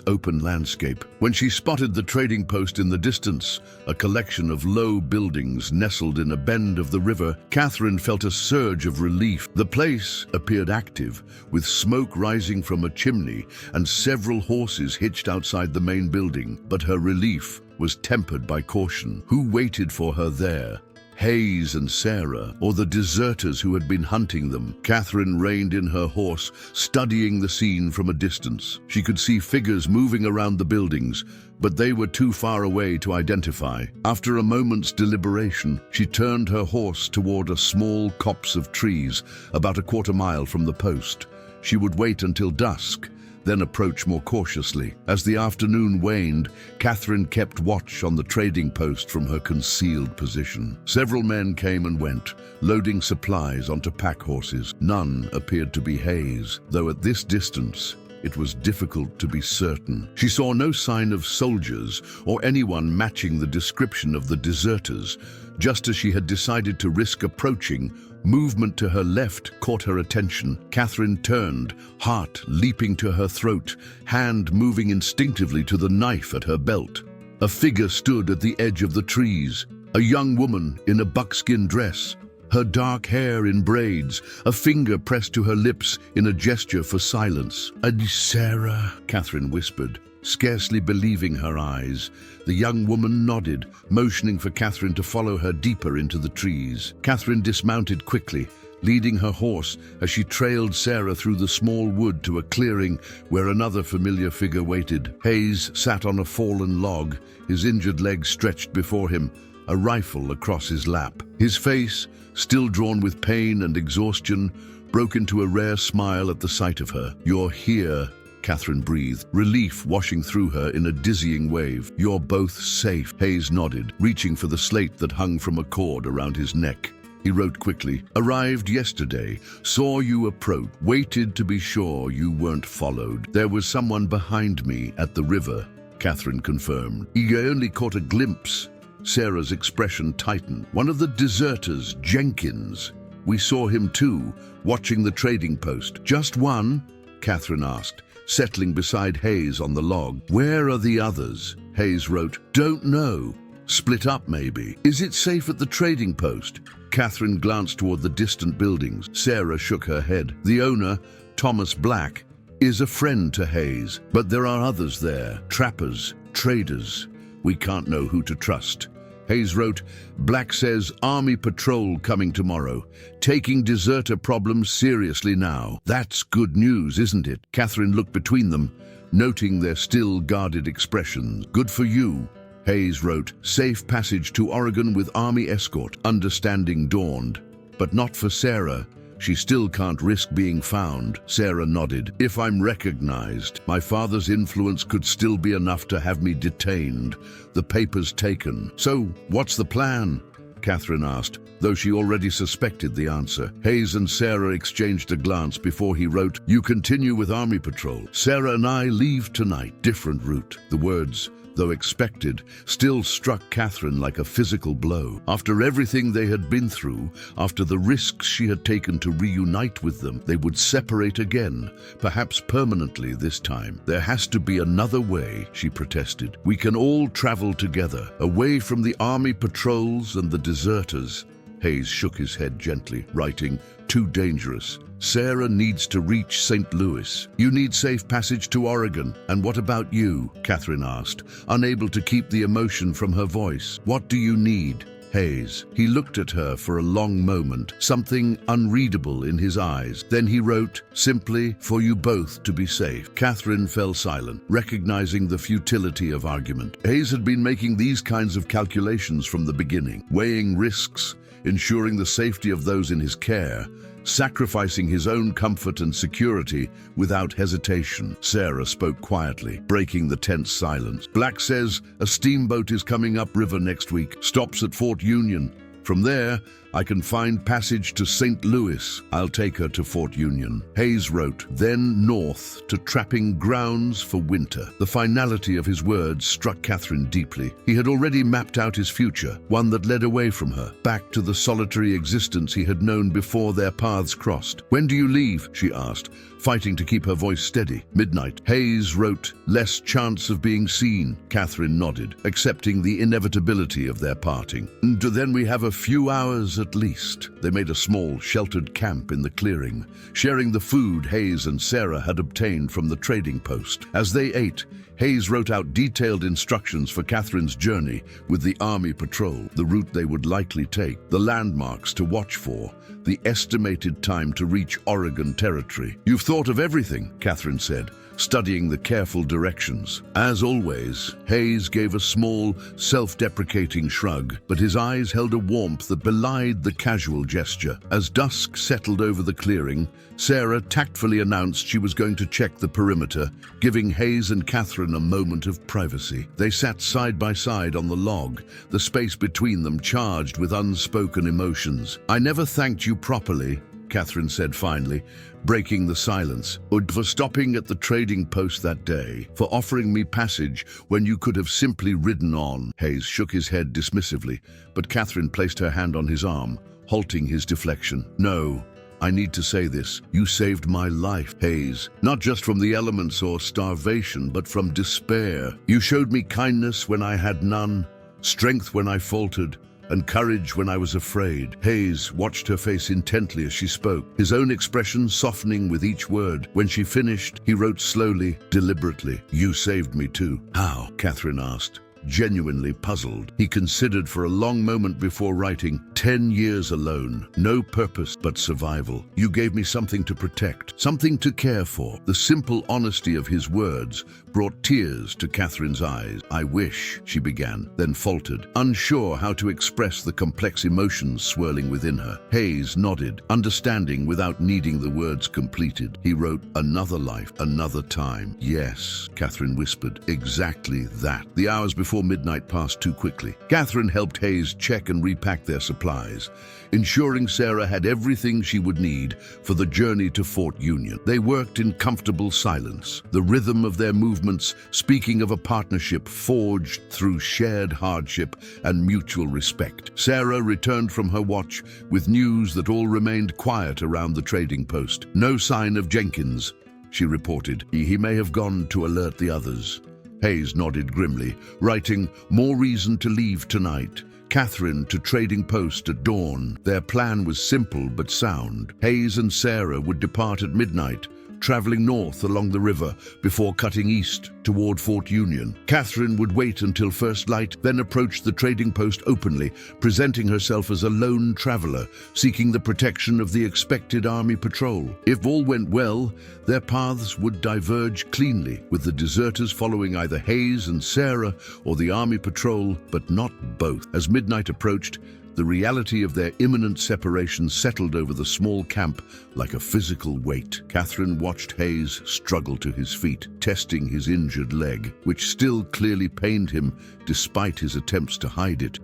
open landscape. When she spotted the trading post in the distance, a collection of low buildings nestled in a bend of the river, Katherine felt a surge of relief. The place appeared active, with smoke rising from a chimney and several horses hitched outside the main building. But her relief was tempered by caution. Who waited for her there? Hayes and Sarah, or the deserters who had been hunting them? Katherine reined in her horse, studying the scene from a distance. She could see figures moving around the buildings, but they were too far away to identify. After a moment's deliberation, she turned her horse toward a small copse of trees, about a quarter-mile from the post. She would wait until dusk, then approach more cautiously. As the afternoon waned, Katherine kept watch on the trading post from her concealed position. Several men came and went, loading supplies onto pack horses. None appeared to be Hayes, though at this distance, it was difficult to be certain. She saw no sign of soldiers or anyone matching the description of the deserters. Just as she had decided to risk approaching, movement to her left caught her attention. Katherine turned, heart leaping to her throat, hand moving instinctively to the knife at her belt. A figure stood at the edge of the trees, a young woman in a buckskin dress, her dark hair in braids, a finger pressed to her lips in a gesture for silence. "Sarah," Katherine whispered, scarcely believing her eyes. The young woman nodded, motioning for Katherine to follow her deeper into the trees. Katherine dismounted quickly, leading her horse as she trailed Sarah through the small wood to a clearing where another familiar figure waited. Hayes sat on a fallen log, his injured leg stretched before him, a rifle across his lap. His face, still drawn with pain and exhaustion, broke into a rare smile at the sight of her. "You're here," Katherine breathed, relief washing through her in a dizzying wave. "You're both safe." Hayes nodded, reaching for the slate that hung from a cord around his neck. He wrote quickly, "Arrived yesterday, saw you approach, waited to be sure you weren't followed. There was someone behind me at the river," Katherine confirmed. "He only caught a glimpse." Sarah's expression tightened. "One of the deserters, Jenkins. We saw him too, watching the trading post." "Just one?" Katherine asked, settling beside Hayes on the log. "Where are the others?" Hayes wrote, "Don't know. Split up maybe." "Is it safe at the trading post?" Katherine glanced toward the distant buildings. Sarah shook her head. "The owner, Thomas Black, is a friend to Hayes, but there are others there, trappers, traders. We can't know who to trust." Hayes wrote, "Black says Army patrol coming tomorrow, taking deserter problems seriously now." "That's good news, isn't it?" Katherine looked between them, noting their still guarded expressions. "Good for you." Hayes wrote, "Safe passage to Oregon with Army escort." Understanding dawned, but not for Sarah. She still can't risk being found. Sarah nodded. "If I'm recognized, my father's influence could still be enough to have me detained, the papers taken." "So, what's the plan?" Katherine asked, though she already suspected the answer. Hayes and Sarah exchanged a glance before he wrote, "You continue with Army patrol. Sarah and I leave tonight. Different route." The words, though expected, still struck Katherine like a physical blow. After everything they had been through, after the risks she had taken to reunite with them, they would separate again, perhaps permanently this time. "There has to be another way," she protested. "We can all travel together, away from the Army patrols and the deserters." Hayes shook his head gently, writing, "Too dangerous. Sarah needs to reach St. Louis. You need safe passage to Oregon." "And what about you?" Katherine asked, unable to keep the emotion from her voice. "What do you need?" Hayes. He looked at her for a long moment, something unreadable in his eyes. Then he wrote, simply, "For you both to be safe." Katherine fell silent, recognizing the futility of argument. Hayes had been making these kinds of calculations from the beginning, weighing risks, ensuring the safety of those in his care, sacrificing his own comfort and security without hesitation. Sarah spoke quietly, breaking the tense silence. "Black says a steamboat is coming upriver next week, stops at Fort Union. From there, I can find passage to St. Louis. I'll take her to Fort Union." Hayes wrote, "Then north to trapping grounds for winter." The finality of his words struck Katherine deeply. He had already mapped out his future, one that led away from her, back to the solitary existence he had known before their paths crossed. "When do you leave?" she asked, fighting to keep her voice steady. "Midnight." Hayes wrote, "Less chance of being seen." Katherine nodded, accepting the inevitability of their parting. "And then we have a few hours at least." They made a small, sheltered camp in the clearing, sharing the food Hayes and Sarah had obtained from the trading post. As they ate, Hayes wrote out detailed instructions for Katherine's journey with the Army patrol, the route they would likely take, the landmarks to watch for, the estimated time to reach Oregon territory. "You've thought of everything," Katherine said, studying the careful directions. As always, Hayes gave a small, self-deprecating shrug, but his eyes held a warmth that belied the casual gesture. As dusk settled over the clearing, Sarah tactfully announced she was going to check the perimeter, giving Hayes and Katherine a moment of privacy. They sat side by side on the log, the space between them charged with unspoken emotions. "I never thanked you properly," Katherine said finally, breaking the silence. "And for stopping at the trading post that day, for offering me passage when you could have simply ridden on." Hayes shook his head dismissively, but Katherine placed her hand on his arm, halting his deflection. "No, I need to say this. You saved my life, Hayes. Not just from the elements or starvation, but from despair. You showed me kindness when I had none, strength when I faltered, and courage when I was afraid." Hayes watched her face intently as she spoke, his own expression softening with each word. When she finished, he wrote slowly, deliberately, "You saved me too." "How?" Katherine asked, genuinely puzzled. He considered for a long moment before writing, 10 years alone, no purpose but survival. You gave me something to protect, something to care for." The simple honesty of his words brought tears to Katherine's eyes. "I wish," she began, then faltered, unsure how to express the complex emotions swirling within her. Hayes nodded, understanding without needing the words completed. He wrote, "Another life, another time." "Yes," Katherine whispered, "exactly that." The hours before midnight passed too quickly. Katherine helped Hayes check and repack their supplies, ensuring Sarah had everything she would need for the journey to Fort Union. They worked in comfortable silence, the rhythm of their movements speaking of a partnership forged through shared hardship and mutual respect. Sarah returned from her watch with news that all remained quiet around the trading post. "No sign of Jenkins," she reported. He may have gone to alert the others." Hayes nodded grimly, writing, "More reason to leave tonight. Katherine to trading post at dawn." Their plan was simple but sound. Hayes and Sarah would depart at midnight, traveling north along the river before cutting east toward Fort Union. Katherine would wait until first light, then approach the trading post openly, presenting herself as a lone traveler, seeking the protection of the expected army patrol. If all went well, their paths would diverge cleanly, with the deserters following either Hayes and Sarah or the army patrol, but not both. As midnight approached, the reality of their imminent separation settled over the small camp like a physical weight. Katherine watched Hayes struggle to his feet, testing his injured leg, which still clearly pained him despite his attempts to hide it.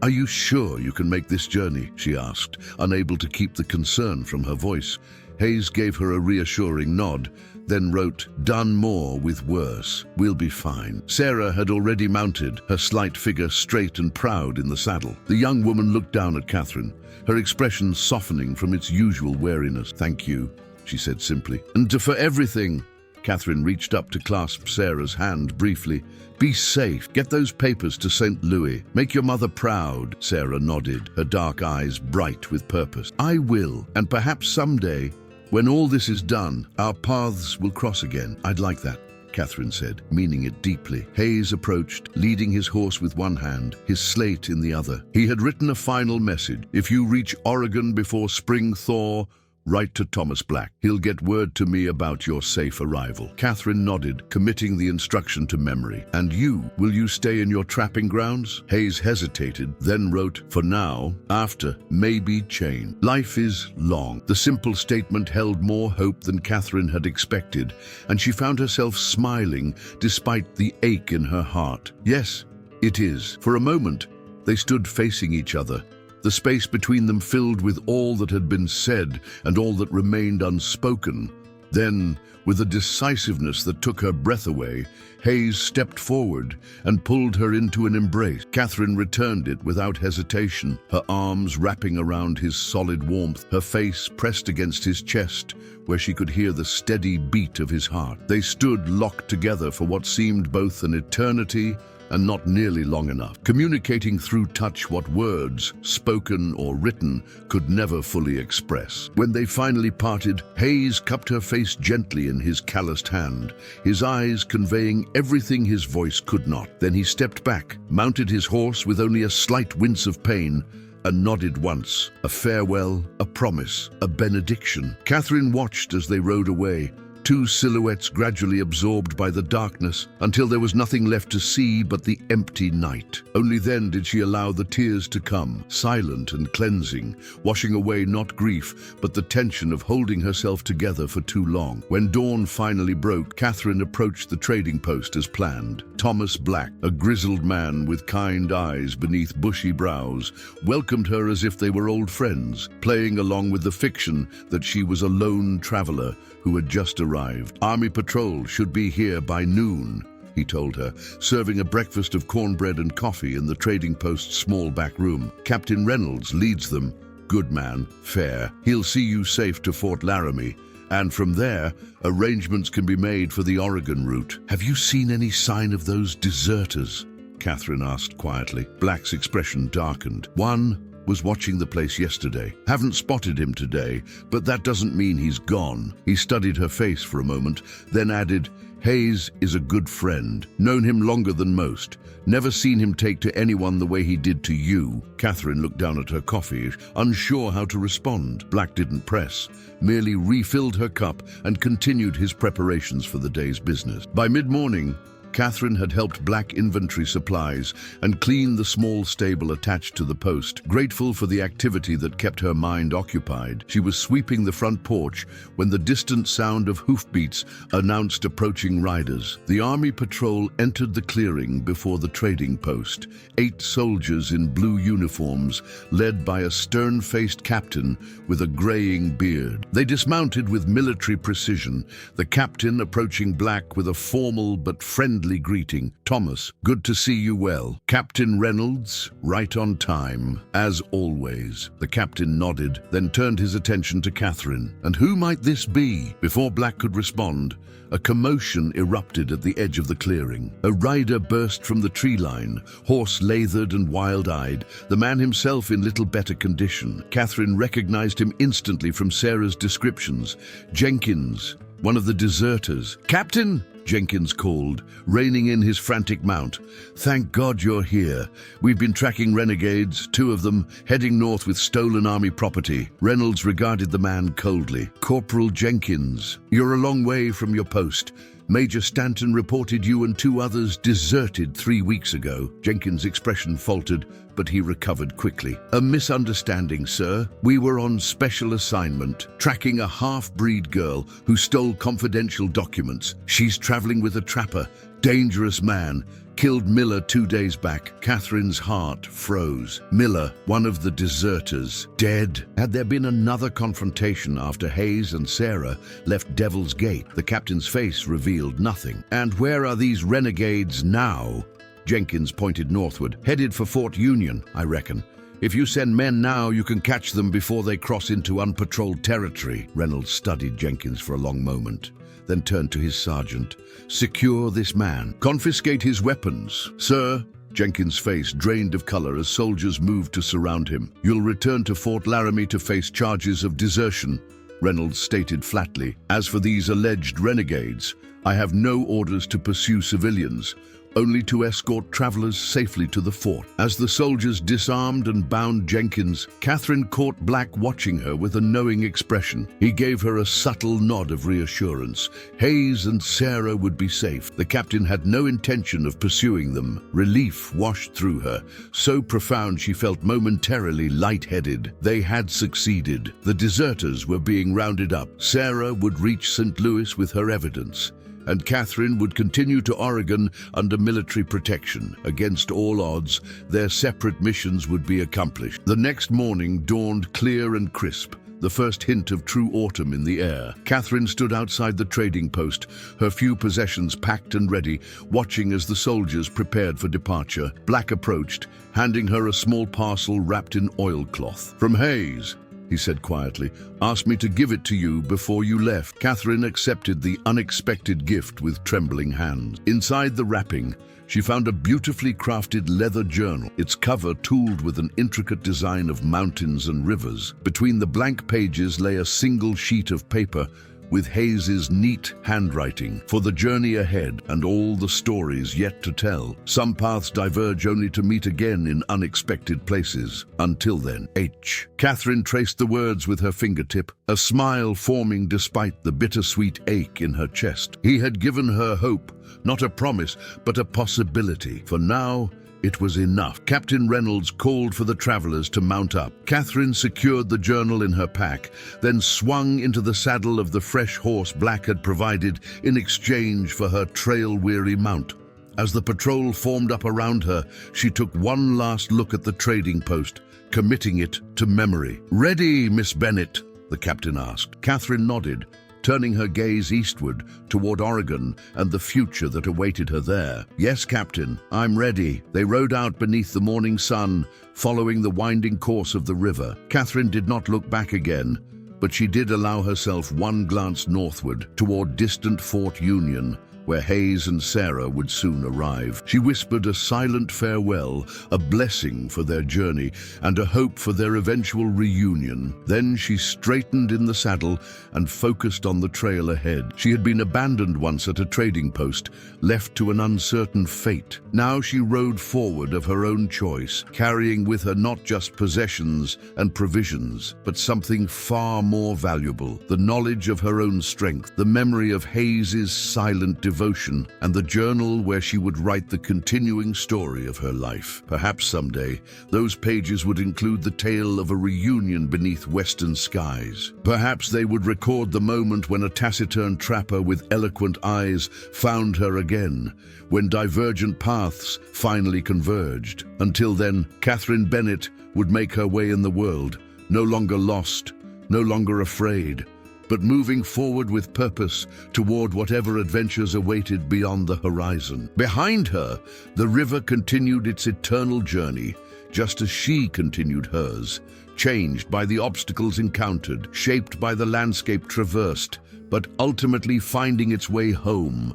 "Are you sure you can make this journey?" she asked, unable to keep the concern from her voice. Hayes gave her a reassuring nod, then wrote, "Done more with worse. We'll be fine." Sarah had already mounted, her slight figure straight and proud in the saddle. The young woman looked down at Katherine, her expression softening from its usual wariness. "Thank you," she said simply. "And for everything." Katherine reached up to clasp Sarah's hand briefly. "Be safe. Get those papers to St. Louis. Make your mother proud." Sarah nodded, her dark eyes bright with purpose. "I will, and perhaps someday, when all this is done, our paths will cross again." "I'd like that," Katherine said, meaning it deeply. Hayes approached, leading his horse with one hand, his slate in the other. He had written a final message. "If you reach Oregon before spring thaw, write to Thomas Black. He'll get word to me about your safe arrival." Katherine nodded, committing the instruction to memory. "And you, will you stay in your trapping grounds?" Hayes hesitated, then wrote, "For now, after, maybe change. Life is long." The simple statement held more hope than Katherine had expected, and she found herself smiling despite the ache in her heart. "Yes, it is." For a moment, they stood facing each other, the space between them filled with all that had been said and all that remained unspoken. Then, with a decisiveness that took her breath away, Hayes stepped forward and pulled her into an embrace. Katherine returned it without hesitation, her arms wrapping around his solid warmth, her face pressed against his chest, where she could hear the steady beat of his heart. They stood locked together for what seemed both an eternity and not nearly long enough, communicating through touch what words, spoken or written, could never fully express. When they finally parted, Hayes cupped her face gently in his calloused hand, his eyes conveying everything his voice could not. Then he stepped back, mounted his horse with only a slight wince of pain, and nodded once. A farewell, a promise, a benediction. Katherine watched as they rode away, two silhouettes gradually absorbed by the darkness until there was nothing left to see but the empty night. Only then did she allow the tears to come, silent and cleansing, washing away not grief, but the tension of holding herself together for too long. When dawn finally broke, Katherine approached the trading post as planned. Thomas Black, a grizzled man with kind eyes beneath bushy brows, welcomed her as if they were old friends, playing along with the fiction that she was a lone traveler who had just arrived. Army patrol should be here by noon, he told her, serving a breakfast of cornbread and coffee in the trading post's small back room. Captain Reynolds leads them. Good man, fair. He'll see you safe to Fort Laramie, and from there, arrangements can be made for the Oregon route. Have you seen any sign of those deserters? Katherine asked quietly. Black's expression darkened. One was watching the place yesterday. Haven't spotted him today, but that doesn't mean he's gone. He studied her face for a moment, then added, Hayes is a good friend. Known him longer than most. Never seen him take to anyone the way he did to you. Katherine looked down at her coffee, unsure how to respond. Black didn't press, merely refilled her cup and continued his preparations for the day's business. By mid-morning, Katherine had helped Black inventory supplies and clean the small stable attached to the post. Grateful for the activity that kept her mind occupied, she was sweeping the front porch when the distant sound of hoofbeats announced approaching riders. The army patrol entered the clearing before the trading post. 8 soldiers in blue uniforms, led by a stern-faced captain with a graying beard. They dismounted with military precision, the captain approaching Black with a formal but friendly greeting. Thomas, good to see you well. Captain Reynolds, right on time, as always. The captain nodded, then turned his attention to Katherine. And who might this be? Before Black could respond, a commotion erupted at the edge of the clearing. A rider burst from the tree line, horse lathered and wild-eyed, the man himself in little better condition. Katherine recognized him instantly from Sarah's descriptions. Jenkins, one of the deserters. Captain! Jenkins called, reining in his frantic mount. Thank God you're here. We've been tracking renegades, 2 of them, heading north with stolen army property. Reynolds regarded the man coldly. Corporal Jenkins, you're a long way from your post. Major Stanton reported you and 2 others deserted 3 weeks ago. Jenkins' expression faltered, but he recovered quickly. A misunderstanding, sir. We were on special assignment, tracking a half-breed girl who stole confidential documents. She's traveling with a trapper, dangerous man. Killed Miller 2 days back. Katherine's heart froze. Miller, one of the deserters, dead. Had there been another confrontation after Hayes and Sarah left Devil's Gate? The captain's face revealed nothing. And where are these renegades now? Jenkins pointed northward. Headed for Fort Union, I reckon. If you send men now, you can catch them before they cross into unpatrolled territory. Reynolds studied Jenkins for a long moment, then turned to his sergeant. Secure this man. Confiscate his weapons. Sir, Jenkins' face drained of color as soldiers moved to surround him. You'll return to Fort Laramie to face charges of desertion, Reynolds stated flatly. As for these alleged renegades, I have no orders to pursue civilians, only to escort travelers safely to the fort. As the soldiers disarmed and bound Jenkins, Katherine caught Black watching her with a knowing expression. He gave her a subtle nod of reassurance. Hayes and Sarah would be safe. The captain had no intention of pursuing them. Relief washed through her, so profound she felt momentarily lightheaded. They had succeeded. The deserters were being rounded up. Sarah would reach St. Louis with her evidence, and Katherine would continue to Oregon under military protection. Against all odds, their separate missions would be accomplished. The next morning dawned clear and crisp, the first hint of true autumn in the air. Katherine stood outside the trading post, her few possessions packed and ready, watching as the soldiers prepared for departure. Black approached, handing her a small parcel wrapped in oilcloth. From Hayes, he said quietly, asked me to give it to you before you left. Katherine accepted the unexpected gift with trembling hands. Inside the wrapping, she found a beautifully crafted leather journal, its cover tooled with an intricate design of mountains and rivers. Between the blank pages lay a single sheet of paper with Hayes's neat handwriting, for the journey ahead and all the stories yet to tell. Some paths diverge only to meet again in unexpected places. Until then, H. Katherine traced the words with her fingertip, a smile forming despite the bittersweet ache in her chest. He had given her hope, not a promise, but a possibility. For now, it was enough. Captain Reynolds called for the travelers to mount up. Katherine secured the journal in her pack, then swung into the saddle of the fresh horse Black had provided in exchange for her trail-weary mount. As the patrol formed up around her, she took one last look at the trading post, committing it to memory. "Ready, Miss Bennett?" the captain asked. Katherine nodded, turning her gaze eastward toward Oregon and the future that awaited her there. "Yes, Captain, I'm ready." They rode out beneath the morning sun, following the winding course of the river. Katherine did not look back again, but she did allow herself one glance northward toward distant Fort Union, where Hayes and Sarah would soon arrive. She whispered a silent farewell, a blessing for their journey, and a hope for their eventual reunion. Then she straightened in the saddle and focused on the trail ahead. She had been abandoned once at a trading post, left to an uncertain fate. Now she rode forward of her own choice, carrying with her not just possessions and provisions, but something far more valuable: the knowledge of her own strength, the memory of Hayes's silent devotion, and the journal where she would write the continuing story of her life. Perhaps someday, those pages would include the tale of a reunion beneath western skies. Perhaps they would record the moment when a taciturn trapper with eloquent eyes found her again, when divergent paths finally converged. Until then, Katherine Bennett would make her way in the world, no longer lost, no longer afraid, but moving forward with purpose toward whatever adventures awaited beyond the horizon. Behind her, the river continued its eternal journey, just as she continued hers, changed by the obstacles encountered, shaped by the landscape traversed, but ultimately finding its way home,